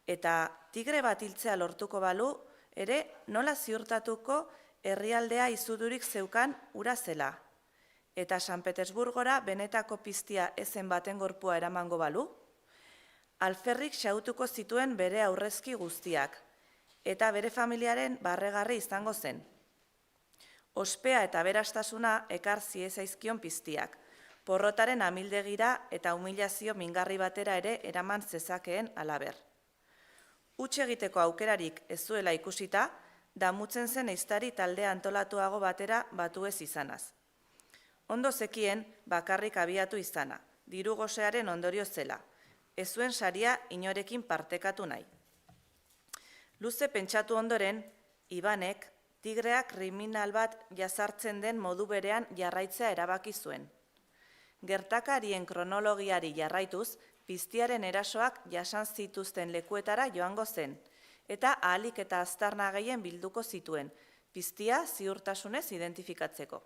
Eta tigre bat hiltzea lortuko balu, ere nola ziurtatuko herrialdea izudurik zeukan ura zela. Eta San Petersburgora benetako piztia ezen baten gorpua eramango balu, alferrik xautuko zituen bere aurrezki guztiak, eta bere familiaren barregarri izango zen. Ospea eta berastasuna ekar ziezaizkion piztiak, porrotaren amildegira eta humilazio mingarri batera ere eraman zezakeen halaber. Huts egiteko aukerarik ez zuela ikusita, damutzen zen ehiztari talde antolatuago batera batu ez izanaz. Ondo zekien bakarrik abiatu izana, diru gosearen ondorio zela, ez zuen saria inorekin partekatu nahi. Luze pentsatu ondoren, Ivanek Tigrea kriminal bat jazartzen den modu berean jarraitzea erabaki zuen. Gertakarien kronologiari jarraituz, piztiaren erasoak jasan zituzten lekuetara joango zen, eta ahalik eta aztarna gehien bilduko zituen, piztia ziurtasunez identifikatzeko.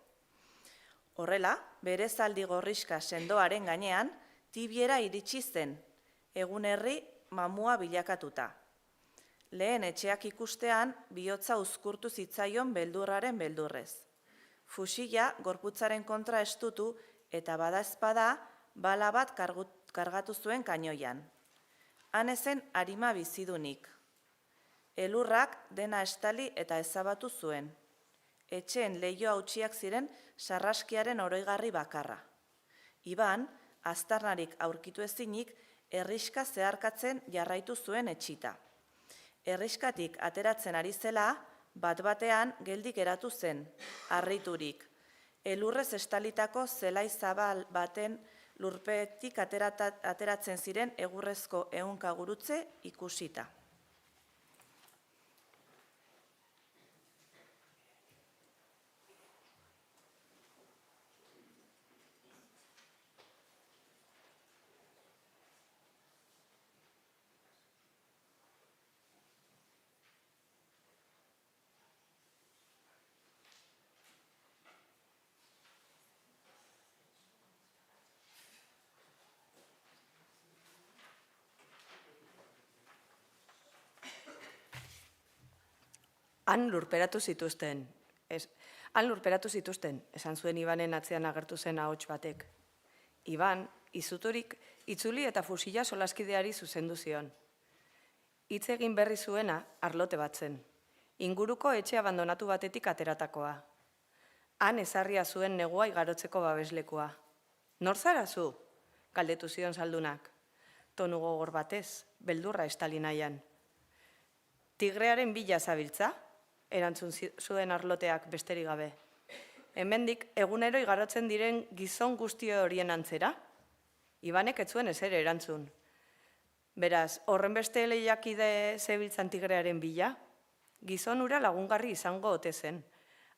Horrela, bere zaldi gorriska sendoaren gainean, Tibiera iritsi zen, egun herri mamua bilakatuta. Lehen etxeak ikustean, bihotza uzkurtu zitzaion beldurraren beldurrez. Fusila gorputzaren kontra estutu eta badaezpada bala bat kargatu zuen kainoian. Han ezen arima bizidunik. Elurrak dena estali eta ezabatu zuen. Etxeen leiho hautsiak ziren sarraskiaren oroigarri bakarra. Iban, aztarnarik aurkitu ezinik, herriska zeharkatzen jarraitu zuen etxita. Herriskatik ateratzen ari zela, bat-batean geldik eratu zen, harriturik. Elurrez estalitako zelai zabal baten lurpetik ateratzen ziren egurrezko ehunka gurutze ikusita. Han lurperatu zituzten, esan zuen Ibanen atzean agertu zen ahots batek. Iban, izuturik itzuli eta fusila solaskideari zuzendu zion. Hitz egin berri zuena arlote bat zen, inguruko etxe abandonatu batetik ateratakoa. Han ezarria zuen negua igarotzeko babeslekua. Nor zara zu? Galdetu zion zaldunak. Tonu gogor batez, beldurra estali nahian. Tigrearen bila zabiltza? Erantzun zuen arloteak besterik gabe. Hemendik egunero igarotzen diren gizon guzti horien antzera? Ibanek ez zuen ezer erantzun. Beraz, horren beste lehiakide zebiltzan tigrearen bila? Gizon hura lagungarri izango ote zen.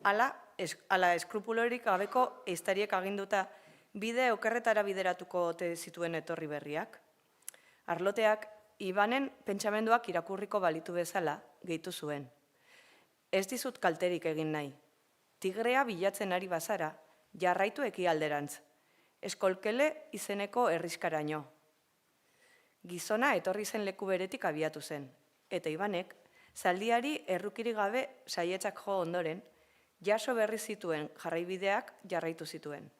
Ala eskrupulorik gabeko ehiztariek aginduta bide okerretara bideratuko ote zituen etorri berriak? Arloteak Ibanen pentsamenduak irakurriko balitu bezala gehitu zuen. Ez dizut kalterik egin nahi. Tigrea bilatzen ari bazara, jarraitu ekialderantz. Eskolkele izeneko herriskaraino. Gizona etorri zen leku beretik abiatu zen. Eta Ibanek, zaldiari errukirik gabe saietzak jo ondoren, jaso berri zituen jarraibideak jarraitu zituen.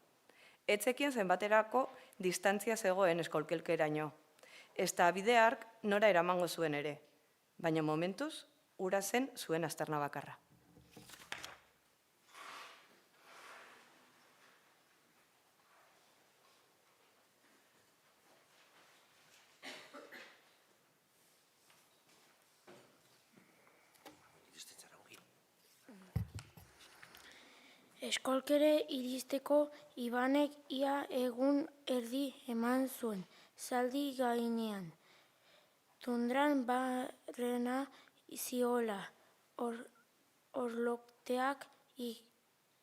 Etzekien zenbaterako distantzia zegoen eskolkelkeraino. Ezta bide hark nora eramango zuen ere, baina momentuz, ura zen zuen aztarna bakarra. Eskolkere iristeko Ibanek ia egun erdi eman zuen, zaldi gainean. Tundran barrena ziola, orlokteak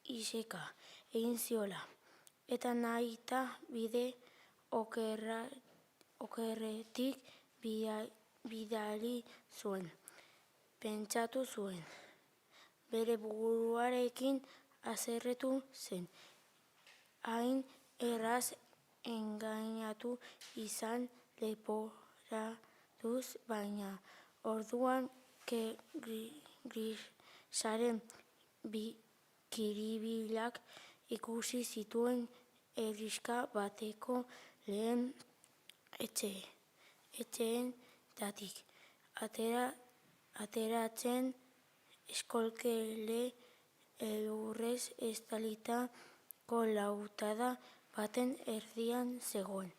iseka egin ziola, eta nahita bide okerretik bidali zuen, pentsatu zuen. Bere buruarekin azerretu zen, hain erraz engainatu izan leporatuz, baina orduan grisaren kiribilak ikusi zituen herriska bateko lehen etxeen datik. Ateratzen eskolkele elurrez estalitako lautada baten erdian zegoen,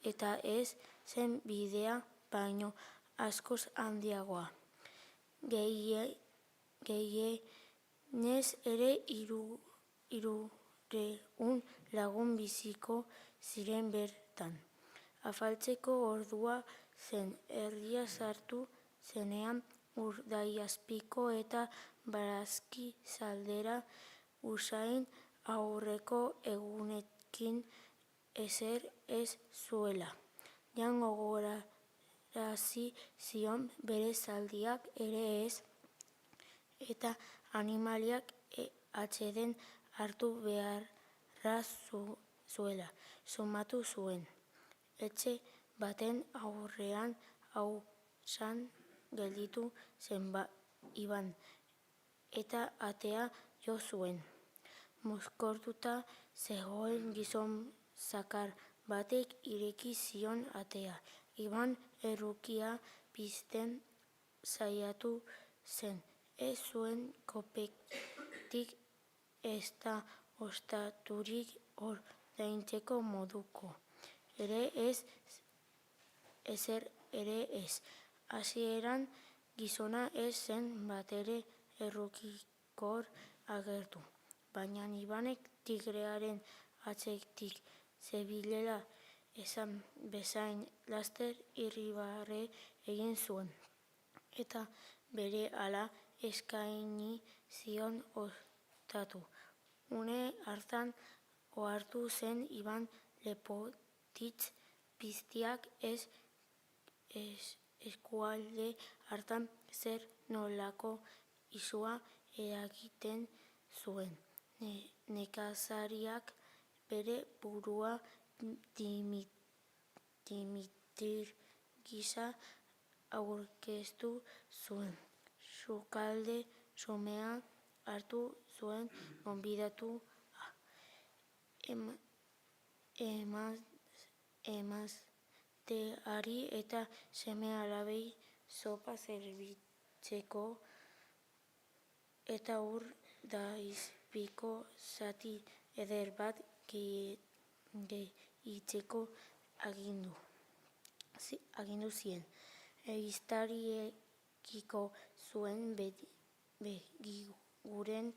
eta ez zen bidea baino askoz handiagoa. Gehienez ere 300 lagun biziko ziren bertan. Afaltzeko ordua zen, erdia sartu zenean Urdaiazpiko eta Barazki zaldera usain aurreko egunekin ezer ez zuela. Jan gogorarazi zion bere zaldiak ere ez, eta animaliak atseden hartu beharra zuela, sumatu zuen. Etxe baten aurrean hausan gelditu zen Iban, eta atea jo zuen. Mozkortuta zegoen gizon zakar batek ireki zion atea. Iban errukia pizten saiatu zen. Ez zuen kopetik ez da ostaturik ordaintzeko moduko. Ezer ere ez. Hasieran gizona ez zen batere errukikor agertu. Baina Ibanek tigrearen atzetik zebilela esan bezain laster irribarre egin zuen. Eta bere ala eskaini zion ostatu. Une hartan ohartu zen Iban lepotitz piztiak ez eskualde hartan zer nolako izua eragiten zuen. Nekazariak bere burua Dimitir gisa aurkeztu zuen. Sukalde xumea hartu zuen gonbidatu emazteari eta seme-alabei sopa zerbitzeko eta ur daizpiko zati eder bat gehitzeko agindu zien. Egiztariekiko zuen begiguren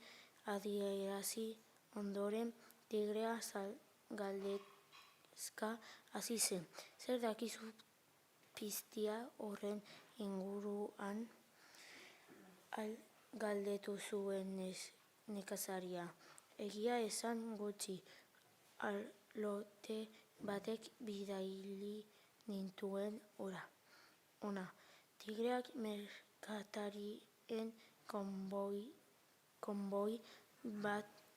adierazi ondoren tigrea galdezka hasi zen. Zer dakizu piztia horren inguruan? Galdetu zuen nekazaria. Egia esan gutxi, alote batek bidaili nintuen ona. Tigreak merkatarien konboi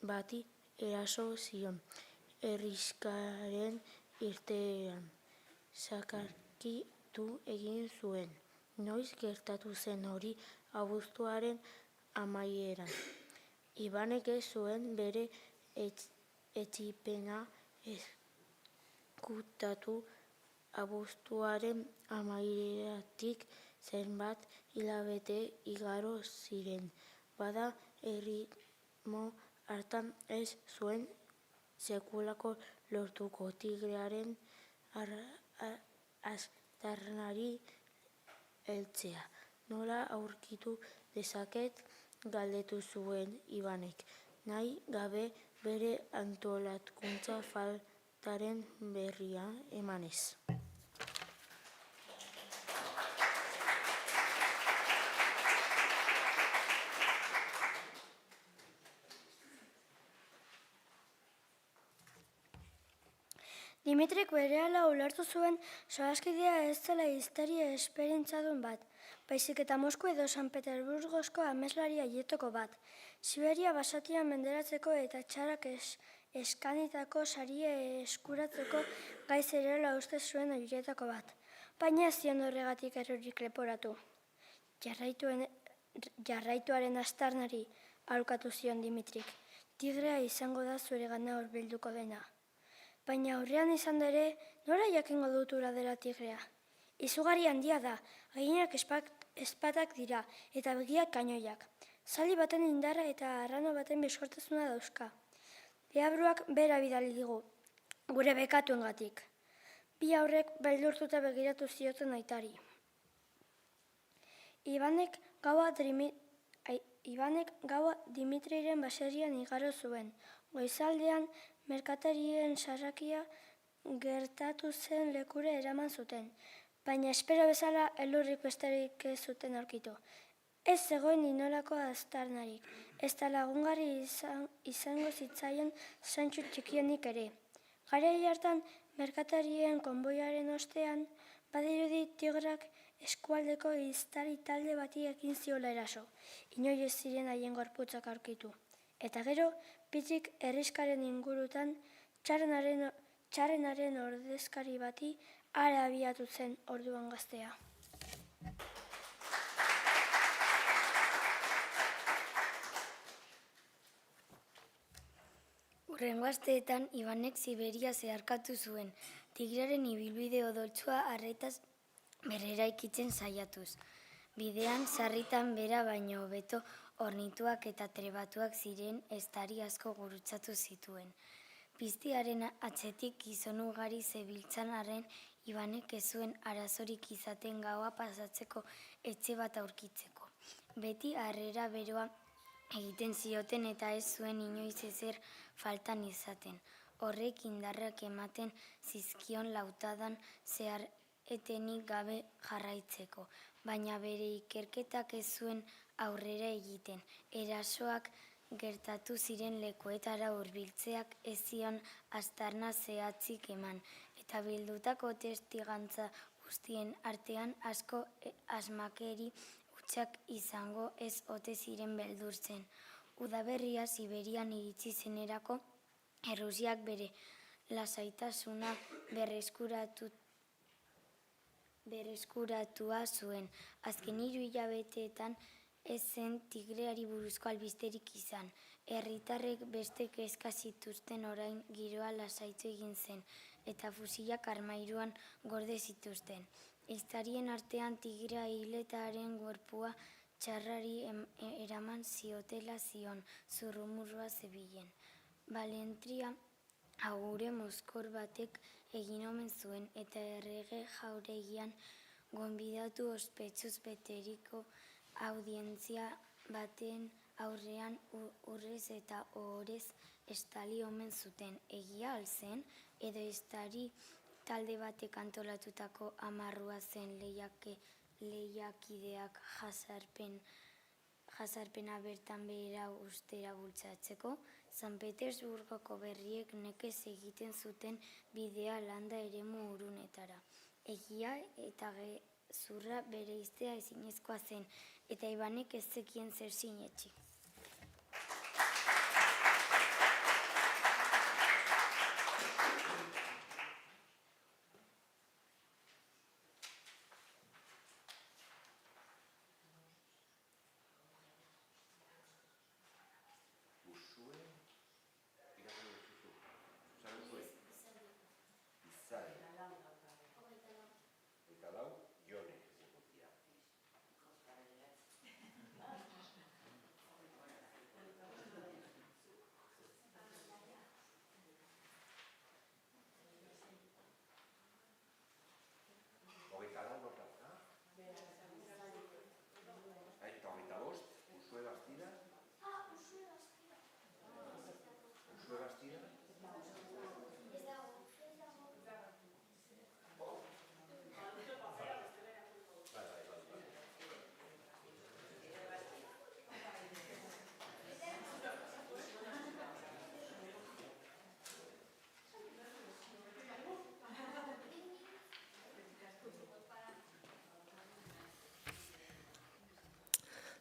bati eraso zion. Herrixkaren irteeran zakarkitu egin zuen. Noiz gertatu zen hori? Abuztuaren amaieran. Ibanek ez zuen bere etzipena ezkutatu. Abuztuaren amaieratik zenbat hilabete igaro ziren. Bada erritmo hartan ez zuen sekulako lortuko tigrearen aztarnari heltzea. Nola aurkitu dezaket? Galdetu zuen Ibanek, nahi gabe bere antolakuntza faltaren berria emanez. Dimitrik berehala ulertu zuen solaskidea ez zela historia esperientzadun bat, baizik eta Mosku edo San Peterburgozko ameslari aietoko bat. Siberia basatian menderatzeko eta txarrak eskanitako saria eskuratzeko gai zerela uste zuen horietako bat. Baina ez zion horregatik errorik leporatu. Jarraituaren astarnari aholkatu zion Dimitrik. Tigrea izango da zure gana hurbilduko dena. Baina aurrean izan ere, nora jakingo dut ura dela tigrea? Izugarri handia da, haginak ezpatak dira eta begiak kainoiak. Zaldi baten indarra eta arrano baten bizkortasuna dauzka. Deabruak bera bidali digu, gure bekatuengatik. Bi aurrek beldurtuta begiratu zioten aitari. Ibanek gaua Dimitriren baserrian igaro zuen. Goizaldean merkatarien sarrakia gertatu zen lekura eraman zuten, baina espero bezala elurrik besterik ez zuten aurkitu. Ez zegoen inolako aztarnarik, ez da lagungarri izango zitzaien zantzu txikienik ere. Garai hartan merkatarien konboiaren ostean, badirudi tigrak eskualdeko iztari talde bati ekin ziola eraso, inoi ez ziren haien gorputzak aurkitu. Eta gero, pitzik herrixkaren ingurutan txarrenaren ordezkari bati Hara abiatu zen orduan gaztea. Hurrengo asteetan Ibanek Siberia zeharkatu zuen, tigrearen ibilbide odoltsua arretaz berreraikitzen saiatuz. Bidean sarritan bera baino hobeto ornituak eta trebatuak ziren estari asko gurutzatu zituen. Piztiaren atzetik gizon ugari zebiltzan arren Ibanek ez zuen arazorik izaten gaua pasatzeko etxe bat aurkitzeko. Beti harrera beroa egiten zioten eta ez zuen inoiz ezer faltan izaten. Horrek indarrak ematen zizkion lautadan zehar etenik gabe jarraitzeko, baina bere ikerketak ez zuen aurrera egiten. Erasoak gertatu ziren lekuetara hurbiltzeak ez zion aztarna zehatzik eman, eta bildutako testigantza guztien artean asko asmakeri hutsak izango ez ote ziren beldurtzen. Udaberria Siberian iritsi zenerako Errusiak bere lasaitasuna berreskuratua zuen. Azken 3 hilabeteetan ez zen tigreari buruzko albisterik izan. Herritarrek beste kezka zituzten orain giroa lasaitu egin zen, eta fusilak armairuan gorde zituzten. Ehiztarien artean tigrea hiletaren gorpua txarrari eraman ziotela zion, zurrumurrua zebilen. Balentria agure mozkor batek egin omen zuen, eta errege jauregian gonbidatu ospetsuz beteriko audientzia baten aurrean urrez eta ohorez estali omen zuten. Egia al zen, edo estari talde batek antolatutako amarrua zen lehiakideak jasarpena bertan behera ustera bultzatzeko? San Petersburgoko berriek nekez egiten zuten bidea landa eremu urunetara. Egia eta gezurra bereiztea ezinezkoa zen, eta Ibanek ez zekien zer sinetsi.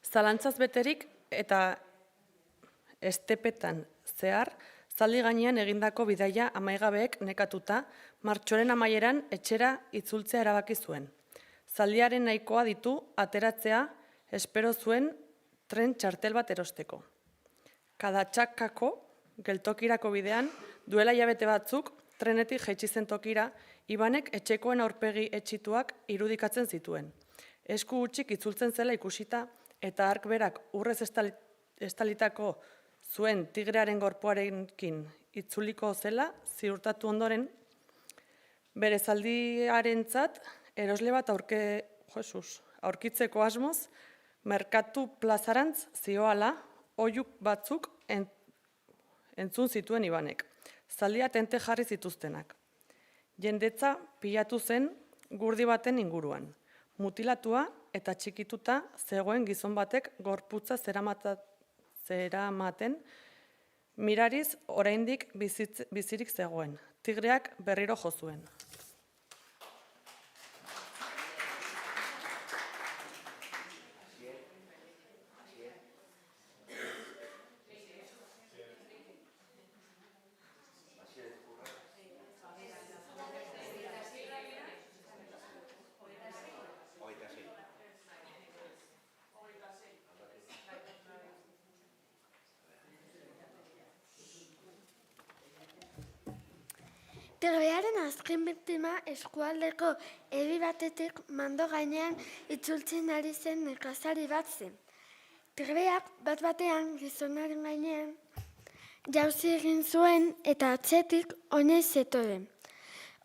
Zalantzaz beterik eta estepetan zehar, zaldi gainean egindako bidaia amaigabeek nekatuta, martxoaren amaieran etxera itzultzea erabaki zuen. Zaldiaren nahikoa ditu ateratzea espero zuen tren txartel bat erosteko. Kadatxakako geltokirako bidean, duela hilabete batzuk, trenetik jaitsi zen tokira, Ibanek etxekoen aurpegi etxituak irudikatzen zituen. Esku hutsik itzultzen zela ikusita, eta hark berak urrez estalitako zuen tigrearen gorpuarekin itzuliko zela ziurtatu ondoren, bere zaldiarentzat erosle bat aurkitzeko asmoz, merkatu plazarantz zioala oihuk batzuk entzun zituen Ibanek. Zaldia tente jarri zituztenak. Jendetza pilatu zen gurdi baten inguruan. Mutilatua eta txikituta zegoen gizon batek gorputza zeramaten, mirariz oraindik bizirik zegoen. Tigreak berriro jo zuen. Tirbearen azken biktima eskualdeko ebi batetik mando gainean itzultzen ari zen nekazari bat zen. Tirbeak bat batean gizonaren gainean jauzi egin zuen eta atzetik oinez zetoren.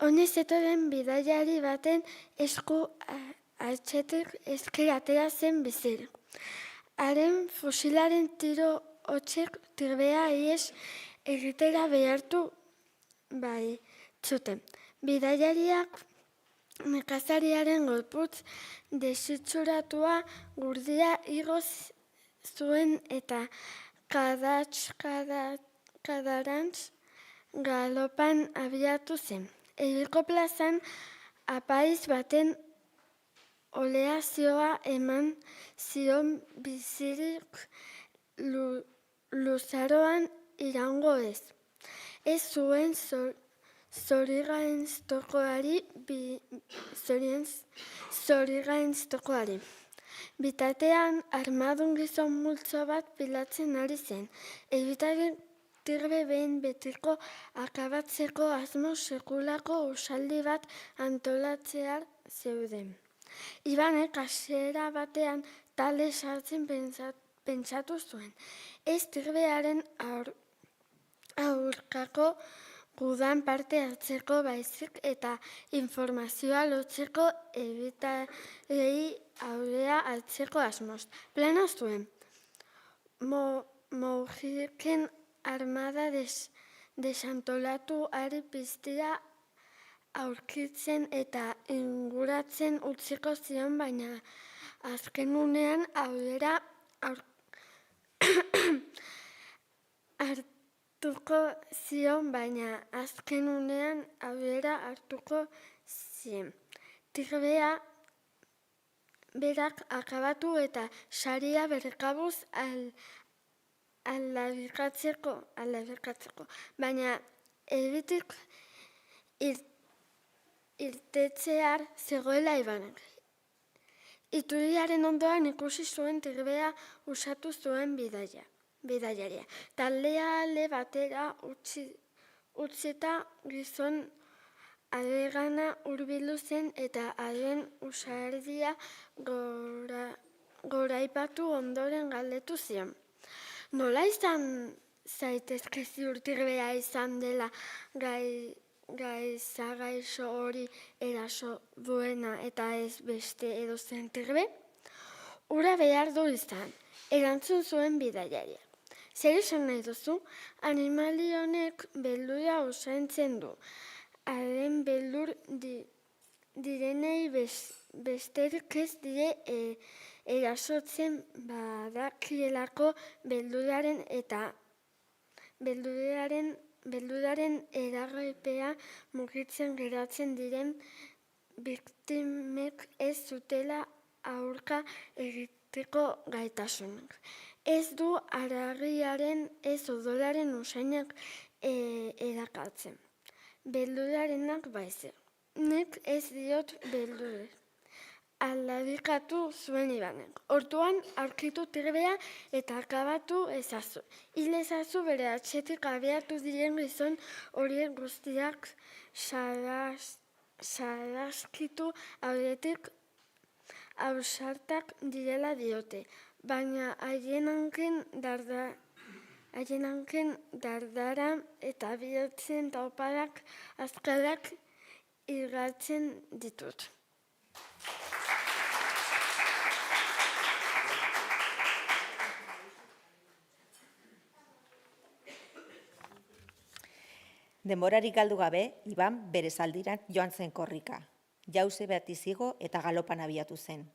Oinez zetoren bidaiari baten esku atzetik eskera atera zen bizirik. Haren fusilaren tiro hotzek Tirbea ihes egitera behartu bai zuten. Bidaiariak nekazariaren gorputz desitxuratua gurdia igoz zuen eta kadarantz galopan abiatu zen. Herriko plazan apaiz baten oleazioa eman zion bizirik luzaroan iraungo ez. Ez zuen zorigainztokoari. Bitatean armadun gizon multzo bat pilatzen ari zen. Ebitaren Tirbe behin betiko akabatzeko asmo sekulako usaldi bat antolatzear zeuden. Ibanek hasiera batean talde sartzen pentsatu zuen. Ez Tirbearen aurkako gudan parte hartzeko baizik eta informazioa lotzeko ebitarei aurrea hartzeko asmoz. Plana zuen. Moujiken armada desantolatu ari piztira aurkitzen eta inguratzen utziko zion, baina azken unean aurrera hartuko zion, Tirbea berak akabatu eta saria berrekabuz aldarrikatzeko, baina ebitik irtetzear zegoela Ibanek. Ituriaren ondoan ikusi zuen Tirbea usatu zuen bidaiaria. Taldea alde batera utzita gizon aregana hurbildu zen eta haren usardia goraipatu ondoren galdetu zion. Nola izan zaitezke ziur Tirbea izan dela gaixo hori eraso duena eta ez beste edozein Tirbe? Ura behar du izan, erantzun zuen bidaiaria. Zer esan nahi duzu? Animali honek beldura osaintzen du. Haren beldur direnei besterik ez die erasotzen badakielako belduraren eragipea mugitzen geratzen diren biktimek ez zutela aurka egiteko gaitasunak. Ez du haragiaren ez odolaren usainak erakartzen. Beldurarenak baizik. Nik ez diot beldurez. Aldarrikatu zuen Ibanek. Orduan aurkitu Tirbea eta akabatu ezazu. Hil ezazu bere atzetik abiatu diren gizon horiek guztiak saraskitu aurretik ausartak direla diote. Baina haien hanken dardara eta bihotzen taupadak azkarak irgatzen ditut. Denborarik galdu gabe, Iban bere zaldiran joan zen korrika. Jauze bat izigo eta galopan abiatu zen.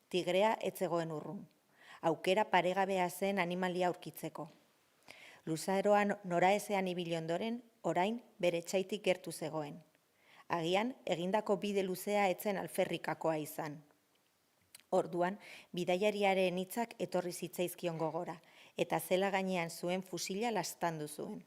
Tigrea ez zegoen urrun. Aukera paregabea zen animalia aurkitzeko. Luzaroan noraezean ibili ondoren, orain bere etxaitik gertu zegoen. Agian, egindako bide luzea etzen alferrikakoa izan. Orduan, bidaiariaren hitzak etorri zitzaizkion gogora, eta zela gainean zuen fusila lastandu zuen.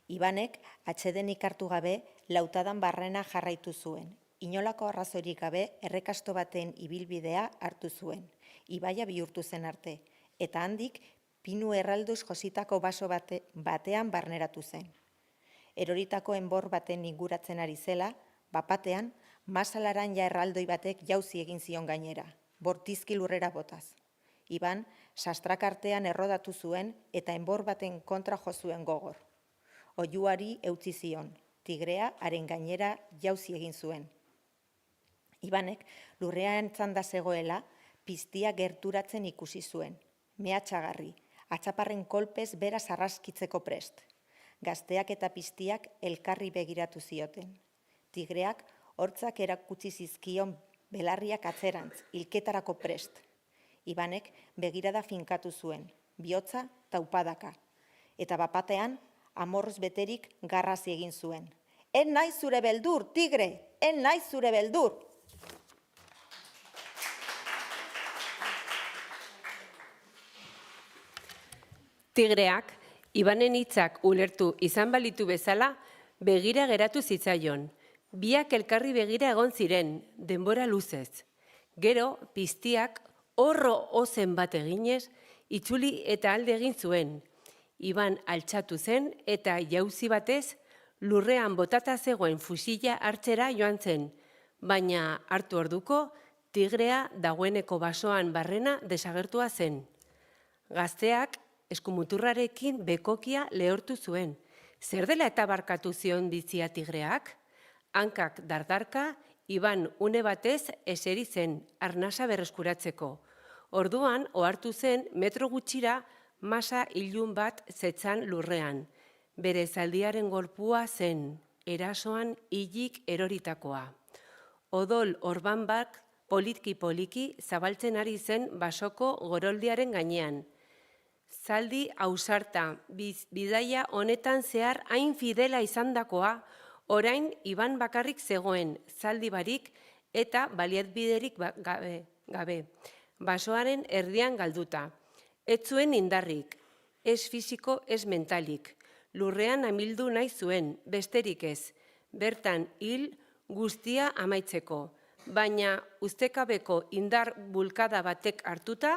Ibanek, atsedenik hartu gabe, lautadan barrena jarraitu zuen. Inolako arrazoirik gabe, errekasto baten ibilbidea hartu zuen. Ibaia bihurtu zen arte, eta handik, pinu erralduz jositako baso batean barneratu zen. eroritako enbor baten inguratzen ari zela, bapatean, masalaranja erraldoi batek jauzi egin zion gainera, bortizki lurrera botaz. Iban, sastrakartean errodatu zuen eta enbor baten kontra jo zuen gogor. Oihuari eutzi zion, tigrea haren gainera jauzi egin zuen. Ibanek lurrean txanda zegoela, piztia gerturatzen ikusi zuen, mehatxagarri, atxaparren kolpez beraz arraskitzeko prest. Gazteak eta piztiak elkarri begiratu zioten. Tigreak hortzak erakutsi zizkion belarriak atzerantz, hilketarako prest. Ibanek begirada finkatu zuen, bihotza taupadaka. Eta bapatean, amorruz beterik garrazi egin zuen. En naiz zure beldur, tigre! En naiz zure beldur! Tigreak, Ibanen hitzak ulertu izan balitu bezala, begira geratu zitzaion. Biak elkarri begira egon ziren, denbora luzez. Gero, piztiak horro ozen bat eginez, itzuli eta alde egin zuen. Iban altxatu zen eta jauzi batez, lurrean botata zegoen fusila hartzera joan zen, baina hartu orduko, tigrea dagoeneko basoan barrena desagertua zen. Gazteak eskumuturrarekin bekokia lehortu zuen. Zer dela eta barkatu zion ditzia tigreak? Hankak dardarka, Iban une batez eseri zen, arnasa berreskuratzeko. Orduan, ohartu zen, metro gutxira masa ilun bat zetzan lurrean. Bere zaldiaren gorpua zen, erasoan hilik eroritakoa. Odol orban bat poliki zabaltzen ari zen basoko goroldiaren gainean. Zaldi ausarta, bidaia honetan zehar hain fidela izandakoa, orain Iban bakarrik zegoen, zaldi barik eta baliatbiderik gabe. Basoaren erdian galduta. Ez zuen indarrik, ez fisiko, ez mentalik. Lurrean amildu nahi zuen, besterik ez. Bertan hil guztia amaitzeko. Baina ustekabeko indar bulkada batek hartuta,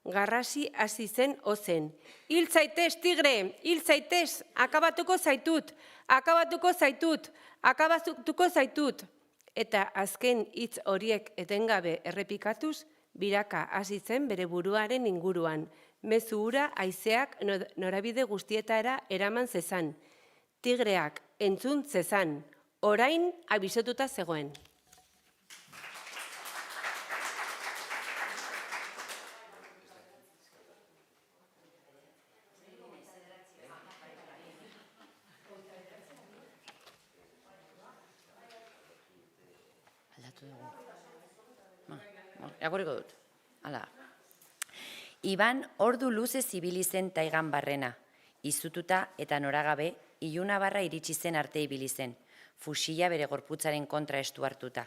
garrasi hasi zen ozen. Hil zaitez, tigre, hil zaitez, akabatuko zaitut, akabatuko zaitut, akabatuko zaitut. Eta azken hitz horiek etengabe errepikatuz, biraka hasi zen bere buruaren inguruan. Mezu hura haizeak norabide guztietara eraman zezan. Tigreak entzun zezan, orain abisotuta zegoen. Agoriko dut. Hala. Iban ordu luze zibili zen taigan barrena. Izututa eta noragabe, iluna barra iritsi zen arte ibili zen, fusila bere gorputzaren kontra estu hartuta.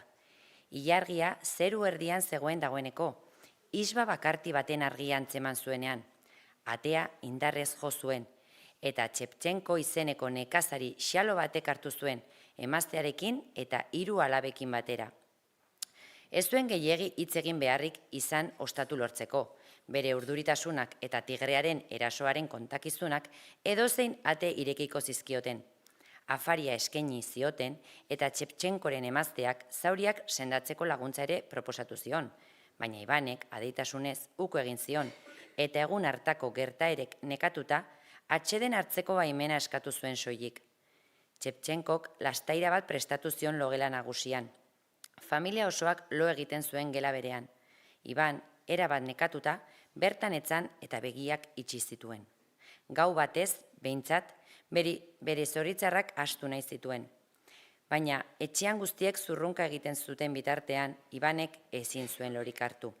Ilargia zeru erdian zegoen dagoeneko, isba bakarti baten argia antzeman zuenean. Atea indarrez jo zuen, eta Txeptxenko izeneko nekazari xalo batek hartu zuen, emaztearekin eta 3 alabekin batera. Ez zuen gehiegi hitz egin beharrik izan ostatu lortzeko, bere urduritasunak eta tigrearen erasoaren kontakizunak edozein ate irekiko zizkioten. Afaria eskaini zioten eta Txeptxenkoren emazteak zauriak sendatzeko laguntza ere proposatu zion, baina Ibanek adeitasunez uko egin zion eta egun hartako gertaerek nekatuta atseden hartzeko baimena eskatu zuen soilik. Txeptxenkok lastaira bat prestatu zion logela nagusian. Familia osoak lo egiten zuen gela berean. Iban, erabat nekatuta, bertan etzan eta begiak itxi zituen. Gau batez, behintzat, bere zoritzarrak astu nahi zituen. Baina, etxean guztiek zurrunka egiten zuten bitartean, Ibanek ezin zuen lorik hartu.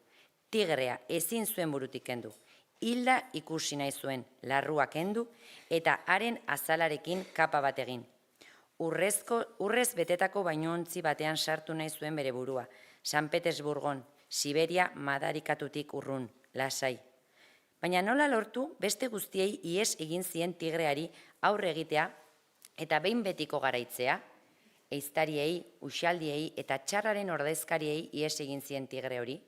Tigrea ezin zuen burutik kendu. Hilda ikusi nahi zuen, larruak kendu eta haren azalarekin kapa bat egin. Urrez betetako bainuontzi batean sartu nahi zuen bere burua, San Petersburgon, Siberia madarikatutik urrun, lasai. Baina nola lortu beste guztiei ihes egin zien tigreari aurre egitea eta behin betiko garaitzea, ehiztariei, uxaldiei eta txarraren ordezkariei ihes egin zien tigre hori,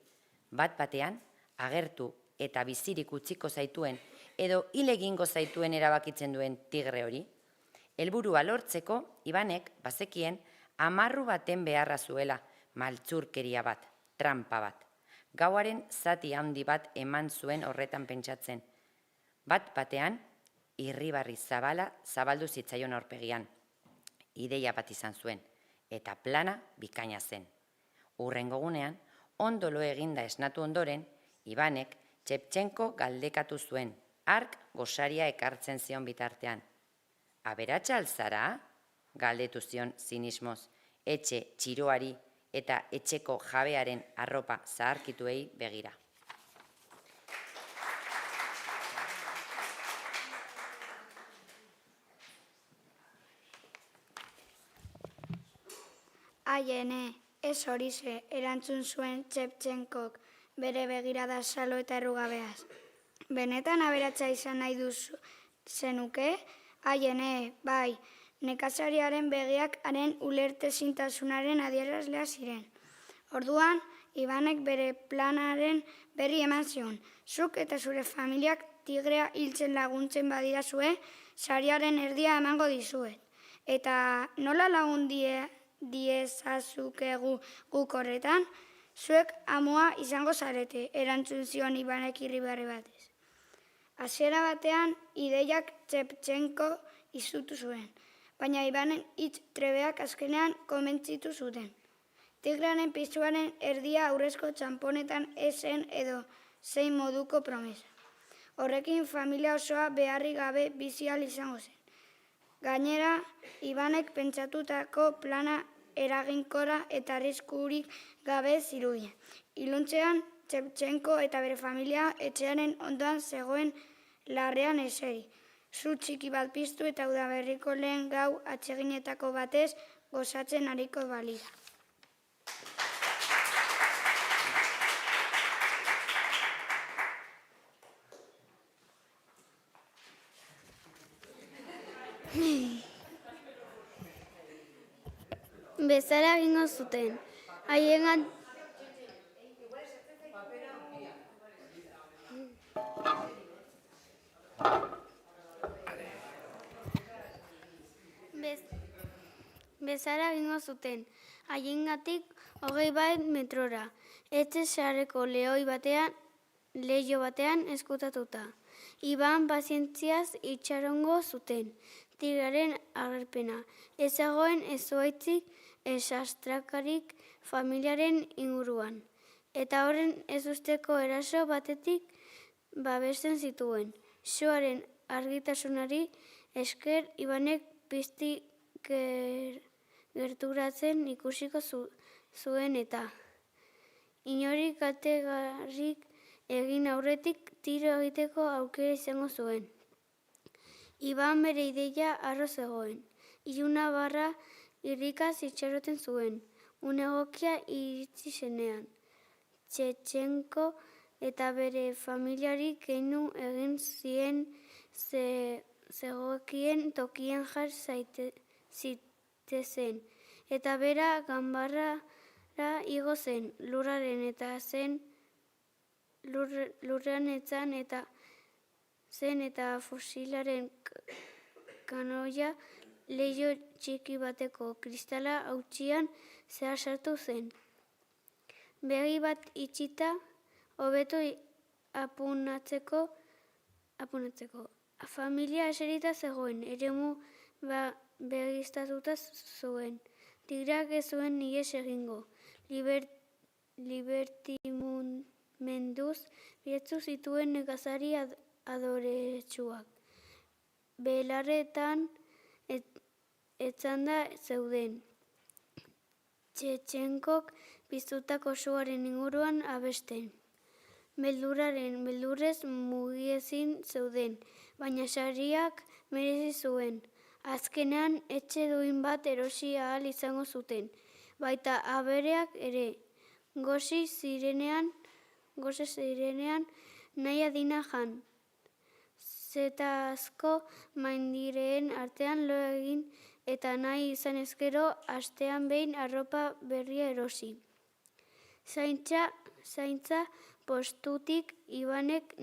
bat batean agertu eta bizirik utziko zaituen edo hil egingo zaituen erabakitzen duen tigre hori, Helburua lortzeko, Ibanek bazekien amarru baten beharra zuela, maltzurkeria bat, trampa bat. Gauaren zati handi bat eman zuen horretan pentsatzen. Bat batean, irribarri zabala zabaldu zitzaion aurpegian. Ideia bat izan zuen, eta plana bikaina zen. Hurrengo gunean, ondo lo eginda esnatu ondoren, Ibanek Txeptxenko galdekatu zuen, hark gosaria ekartzen zion bitartean. Aberatsa alzara? Galdetu zion zinismoz, etxe txiroari eta etxeko jabearen arropa zaharkituei begira. Aiene, ez horixe, erantzun zuen Txeptxenkok bere begirada salo eta errugabeaz. Benetan aberatsa izan nahi duzu zenuke? Aiene, bai, nekazariaren begiak haren ulertezintasunaren adierazlea ziren. Orduan, Ibanek bere planaren berri eman zion. Zuk eta zure familiak tigrea hiltzen laguntzen badidazue, sariaren erdia emango dizuet. Eta nola lagun diezazukegu guk horretan? Zuek amoa izango zarete, erantzun zion Ibanek irribarre batez. Hasiera batean, ideiak Txeptxenko izutu zuen, baina Ibanen hitz trebeak azkenean konbentzitu zuten. Tigrearen pisuaren erdia aurrezko txamponetan esen edo zein moduko promesa. Horrekin familia osoa beharri gabe bizi ahal izango zen. Gainera, Ibanek pentsatutako plana eraginkora eta arriskurik gabe zirudien. Iluntzean, Txeptxenko eta bere familia etxearen ondoan zegoen larrean eseri. Zu txiki bat piztu eta udaberriko lehen gau atseginetako batez gozatzen ariko balira. Bezala egingo zuten. Haiengan bezala egingo zuten. Haiengatik 20 metrora. Etxe sareko lehio batean eskutatuta. Iban pazientziaz itxarongo zuten. Tigrearen agerpena. Ez zegoen ezuaitzik esastrakarik familiaren inguruan. Eta horren ez usteko eraso batetik babesten zituen. Suaren argitasunari esker Ibanek pizti gerturatzen ikusiko zuen eta inori kategarrik egin aurretik tiro egiteko aukera izango zuen. Iban bere ideia arro zegoen. Iluna barra irrikaz itxaroten zuen. Unegokia iritsi zenean. Txeptxenko eta bere familiari keinu egin zien zegokien tokien jar zitezen. Eta bera ganbarrara igo zen lurraren eta fosilaren kanoia leiho txiki bateko kristala hautsian zehar sartu zen. Begi bat itxita, hobeto apunatzeko. Familia eserita zegoen, eremu begiztatuta zuen. Tigreak ez zuen ihes egingo. Libertimenduz bihurtu zituen nekazari adoretsuak. Belarretan etzanda zeuden. Txeptxenkok piztutako suaren inguruan abesten. Beldurrez mugiezin zeuden, baina sariak merezi zuen. Azkenean etxe duin bat erosi ahal izango zuten, baita abereak ere. Gose zirenean nahi adina jan. Zetazko maindireen artean lo egin eta nahi izan ezkero astean behin arropa berria erosi. Zaintza postutik Ibanek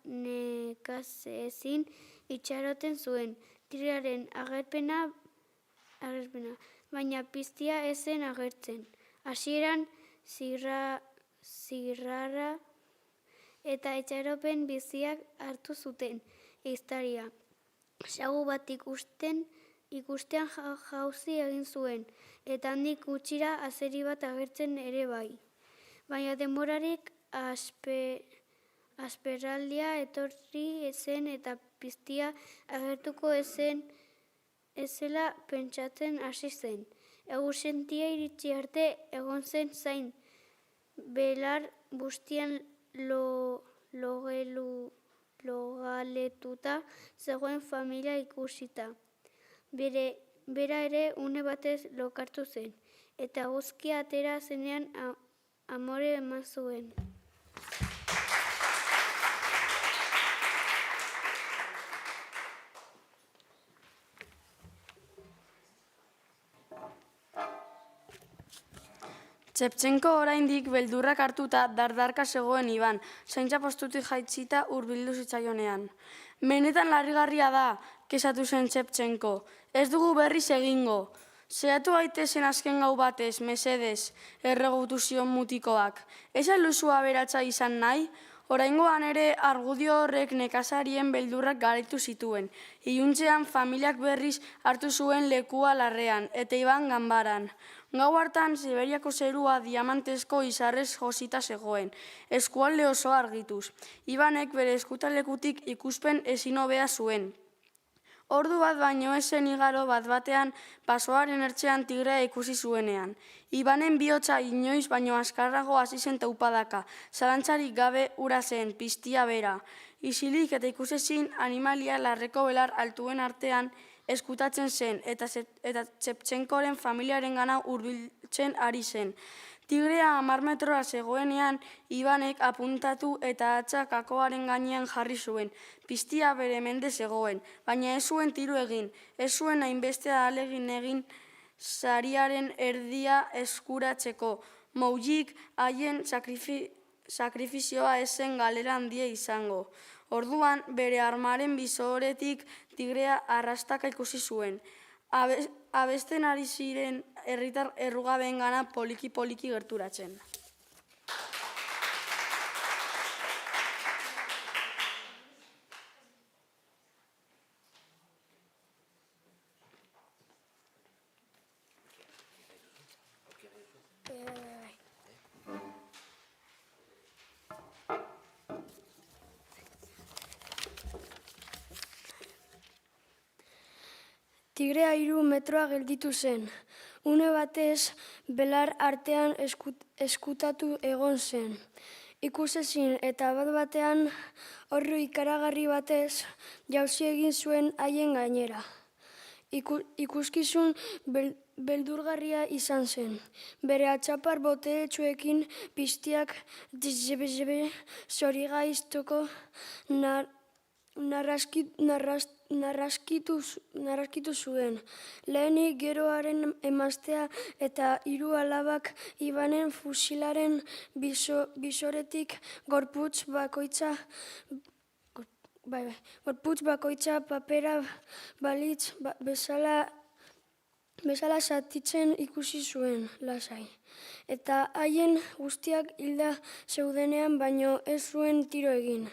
nekazezin itxaroten zuen Tigrearen agerpena, baina piztia ez zen agertzen. Hasieran zirrara eta itxaropen biziak hartu zuten ehiztaria. Sagu bat ikustean jauzi egin zuen, eta handik gutxira azeri bat agertzen ere bai. Baina denborarik asperraldia etorri zen eta piztia agertuko ezela pentsatzen hasi zen. Egusentia iritsi arte egon zen zain, belar bustian logaletuta zegoen familia ikusita. Bera ere une batez lokartu zen, eta eguzkia atera zenean amore eman zuen. Txeptxenko oraindik beldurrak hartuta dardarka zegoen Iban, zaintza postutik jaitzita hurbildu zitzaionean. Benetan larrigarria da, kexatu zen Txeptxenko. Ez dugu berriz egingo. Zehatu gaitezen azken gau batez, mesedez, erregutu zion mutikoak. Ez aluzu aberatsa izan nahi? Oraingoan ere argudio horrek nekazarien beldurrak garaitu zituen. Iluntzean familiak berriz hartu zuen lekua larrean, eta Iban ganbaran. Gau hartan, Siberiako zerua diamantezko izarrez josita zegoen, eskualde oso argituz. Ibanek bere eskutalekutik ikuspen ezin hobea zuen. Ordu bat baino esen igaro bat batean basoaren ertzean tigrea ikusi zuenean. Ibanen bihotza inoiz baino azkarrago hasi zen taupadaka, zalantzarik gabe ura zen, piztia bera. Isilik eta ikusezin animalia larreko belar altuen artean eskutatzen zen eta Txeptxenkoren familiaren gana hurbiltzen ari zen. Tigrea 10 metrora zegoenean, Ibanek apuntatu eta hatza kakoaren gainean jarri zuen. Piztia bere mende zegoen, baina ez zuen tiro egin, ez zuen hainbeste ahalegin egin sariaren erdia eskuratzeko. Moujik haien sakrifizioa ez zen galera handia izango. Orduan, bere armaren bisoretik tigrea arrastaka ikusi zuen. Abesten ari ziren herritar errugabeen gana poliki-poliki gerturatzen. Tigrea 3 metroa gelditu zen. Une batez, belar artean eskutatu egon zen. Ikusezin eta bat batean, orru ikaragarri batez, jauzi egin zuen haien gainera. Ikuskizun beldurgarria izan zen. Bere atxapar boteetsuekin piztiak zorigaiztoko narraskitu zuen. Lehenik geroaren emaztea eta 3 alabak Ibanen fusilaren bisoretik gorputz bakoitza papera balitz bezala zatitzen ikusi zuen lasai. Eta haien guztiak hilda zeudenean baino ez zuen tiro egin.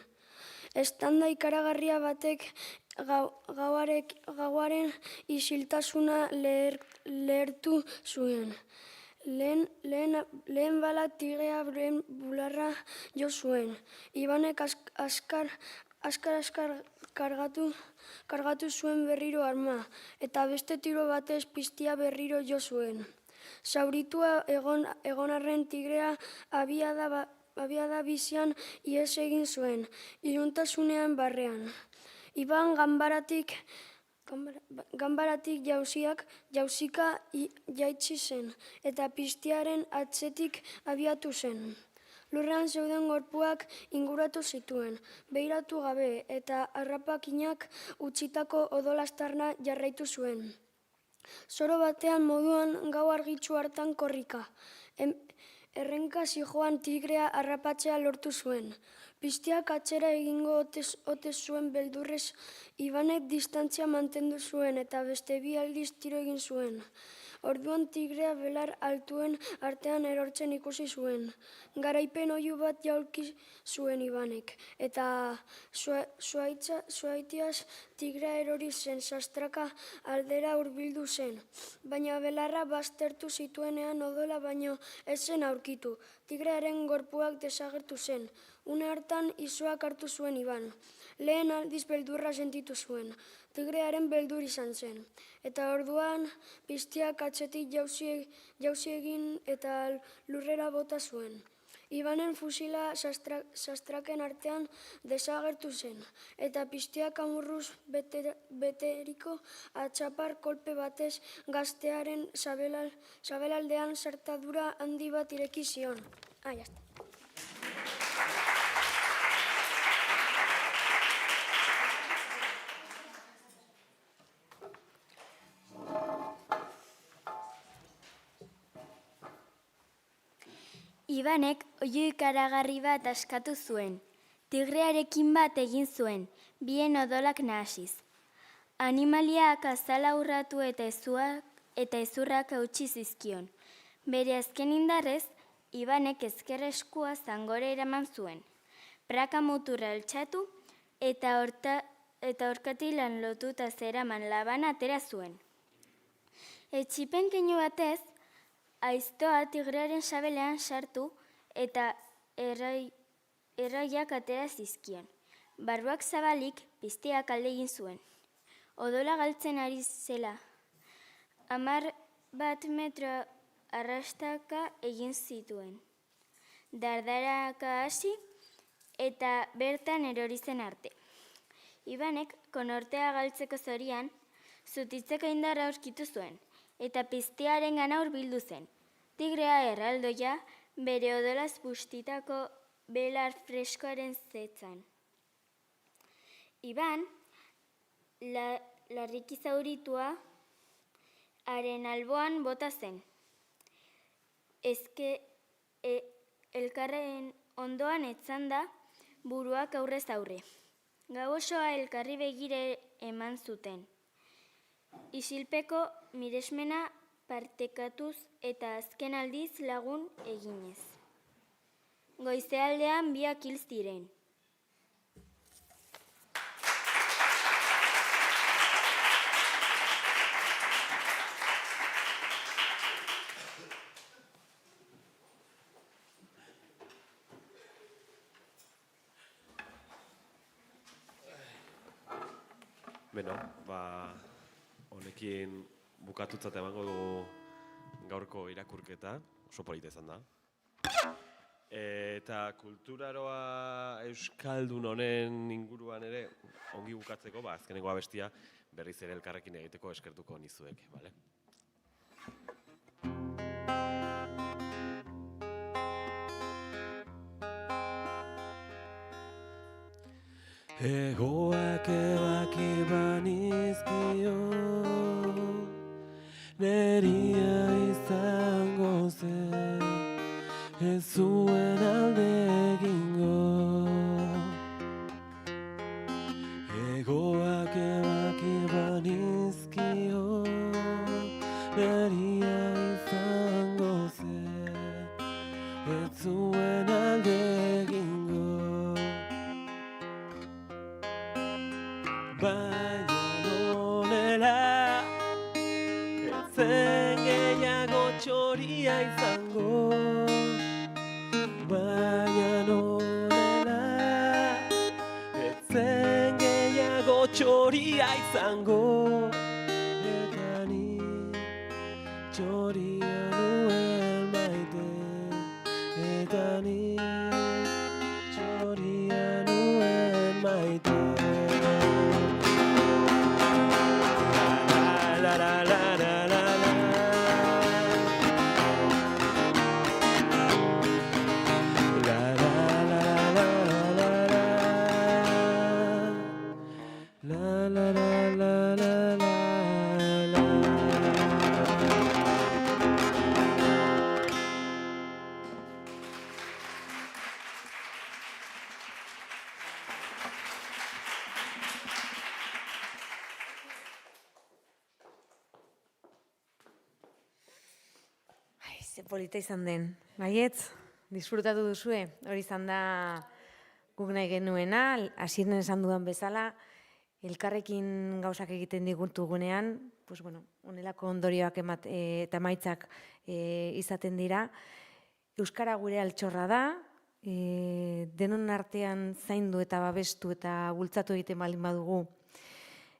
Estanda ikaragarria batek gauaren isiltasuna lehertu zuen. Lehen bala tigrearen bularra jo zuen. Ibanek askar kargatu zuen berriro arma, eta beste tiro batez piztia berriro jo zuen. Zauritua egon arren tigrea abiada bizian ihes egin zuen, iluntasunean barrean. Iban ganbaratik jauzika jaitsi zen, eta piztiaren atzetik abiatu zen. Lurrean zeuden gorpuak inguratu zituen, begiratu gabe, eta harrapakinak utzitako odolastarna jarraitu zuen. Zoro batean moduan gau argitsu hartan korrika. errenka zijoan tigrea harrapatzea lortu zuen. Piztiak atzera egingo ote zuen beldurrez, Ibanek distantzia mantendu zuen eta beste 2 aldiz tiro egin zuen. Orduan tigrea belar altuen artean erortzen ikusi zuen. Garaipen oihu bat jaulki zuen Ibanek, eta zuaitiaz tigrea erori zen sastraka aldera hurbildu zen. Baina belarra baztertu zituenean odola baino ez zen aurkitu. Tigrearen gorpuak desagertu zen. Une hartan izuak hartu zuen Iban. Lehen aldiz beldurra sentitu zuen. Tigrearen beldur izan zen. Eta orduan piztiak atzetik jauzi egin eta lurrera bota zuen. Ibanen fusila sastraken artean desagertu zen. Eta piztiak amurruz beteriko atxapar kolpe batez gaztearen sabelaldean sartadura handi bat ireki zion. Jazta. Ibanek oihu ikaragarri bat askatu zuen. Tigrearekin bat egin zuen, bien odolak nahasiz. Animaliak azala urratu eta ezurrak hautsi zizkion. Bere azken indarrez, Ibanek ezker eskua zangore eraman zuen. Praka muturra altxatu eta orkatilan lotuta zeraman labana atera zuen. Etxipen keinu batez, aiztoa tigrearen sabelean sartu eta erraiak atera zizkion. Barruak zabalik piztiak alde egin zuen. Odola galtzen ari zela. 11 metro arrastaka egin zituen. Dardaraka hasi eta bertan erori zen arte. Ibanek konortea galtzeko zorian zutitzeko indarra aurkitu zuen eta piztiaren gana hurbildu zen. Tigrea erraldoia bere odolaz bustitako belar freskoaren zetzan. Iban, larriki zauritua, haren alboan bota zen. Elkarren ondoan etzanda buruak aurrez aurre. Gau osoa elkarri begire eman zuten. Isilpeko miresmena partekatuz eta azken aldiz lagun eginez. Goizealdean biak hil ziren. Beno, honekin bukatutzat emango dugu gaurko irakurketa, oso polita izan da. Eta kulturaroa euskaldun honen inguruan ere ongi bukatzeko, azkeneko abestia berriz ere elkarrekin egiteko eskertuko nizuek, bale? Egoak ebaki banizkio, neria izango zen, ez zuen alde egingo. Egoak ebaki banizkio, neria izango zen, ez zuen alde egingo. Baina nonela, etzen gehiago txoria izango. Baina nonela, etzen gehiago txoria izango. Eta ni txoria nuen maite. Eta ni txoria nuen maite. Ze polita izan den, baietz, disfrutatu duzue, hori izan da guk nahi genuena, hasieran esan dudan bezala, elkarrekin gauzak egiten digutugunean, pues bueno, honelako ondorioak eta emaitzak izaten dira. Euskara gure altxorra da, denon artean zaindu eta babestu eta bultzatu egiten baldin badugu,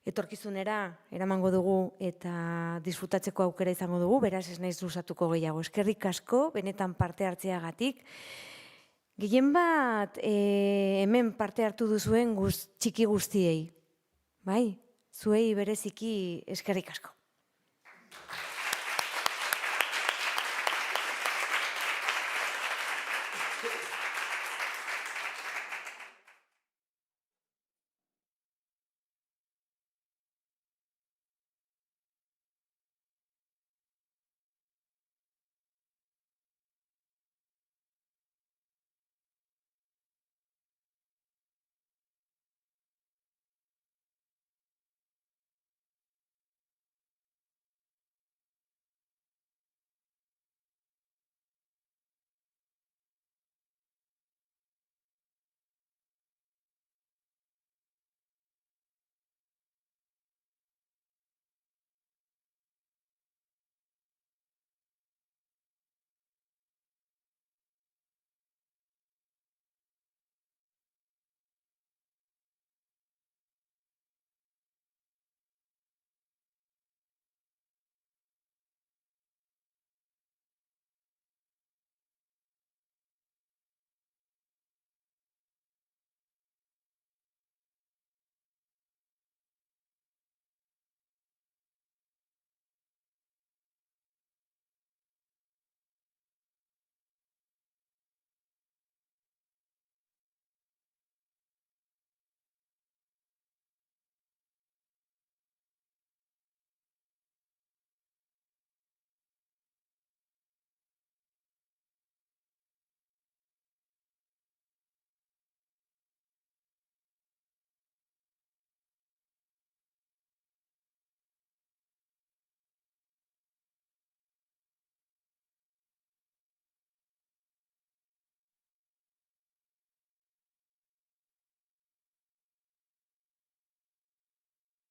etorkizunera eramango dugu eta disfrutatzeko aukera izango dugu, beraz ez naiz luzatuko gehiago. Eskerrik asko, benetan parte hartzeagatik. Gehien bat hemen parte hartu duzuen txiki guztiei. Bai, zuei bereziki eskerrik asko.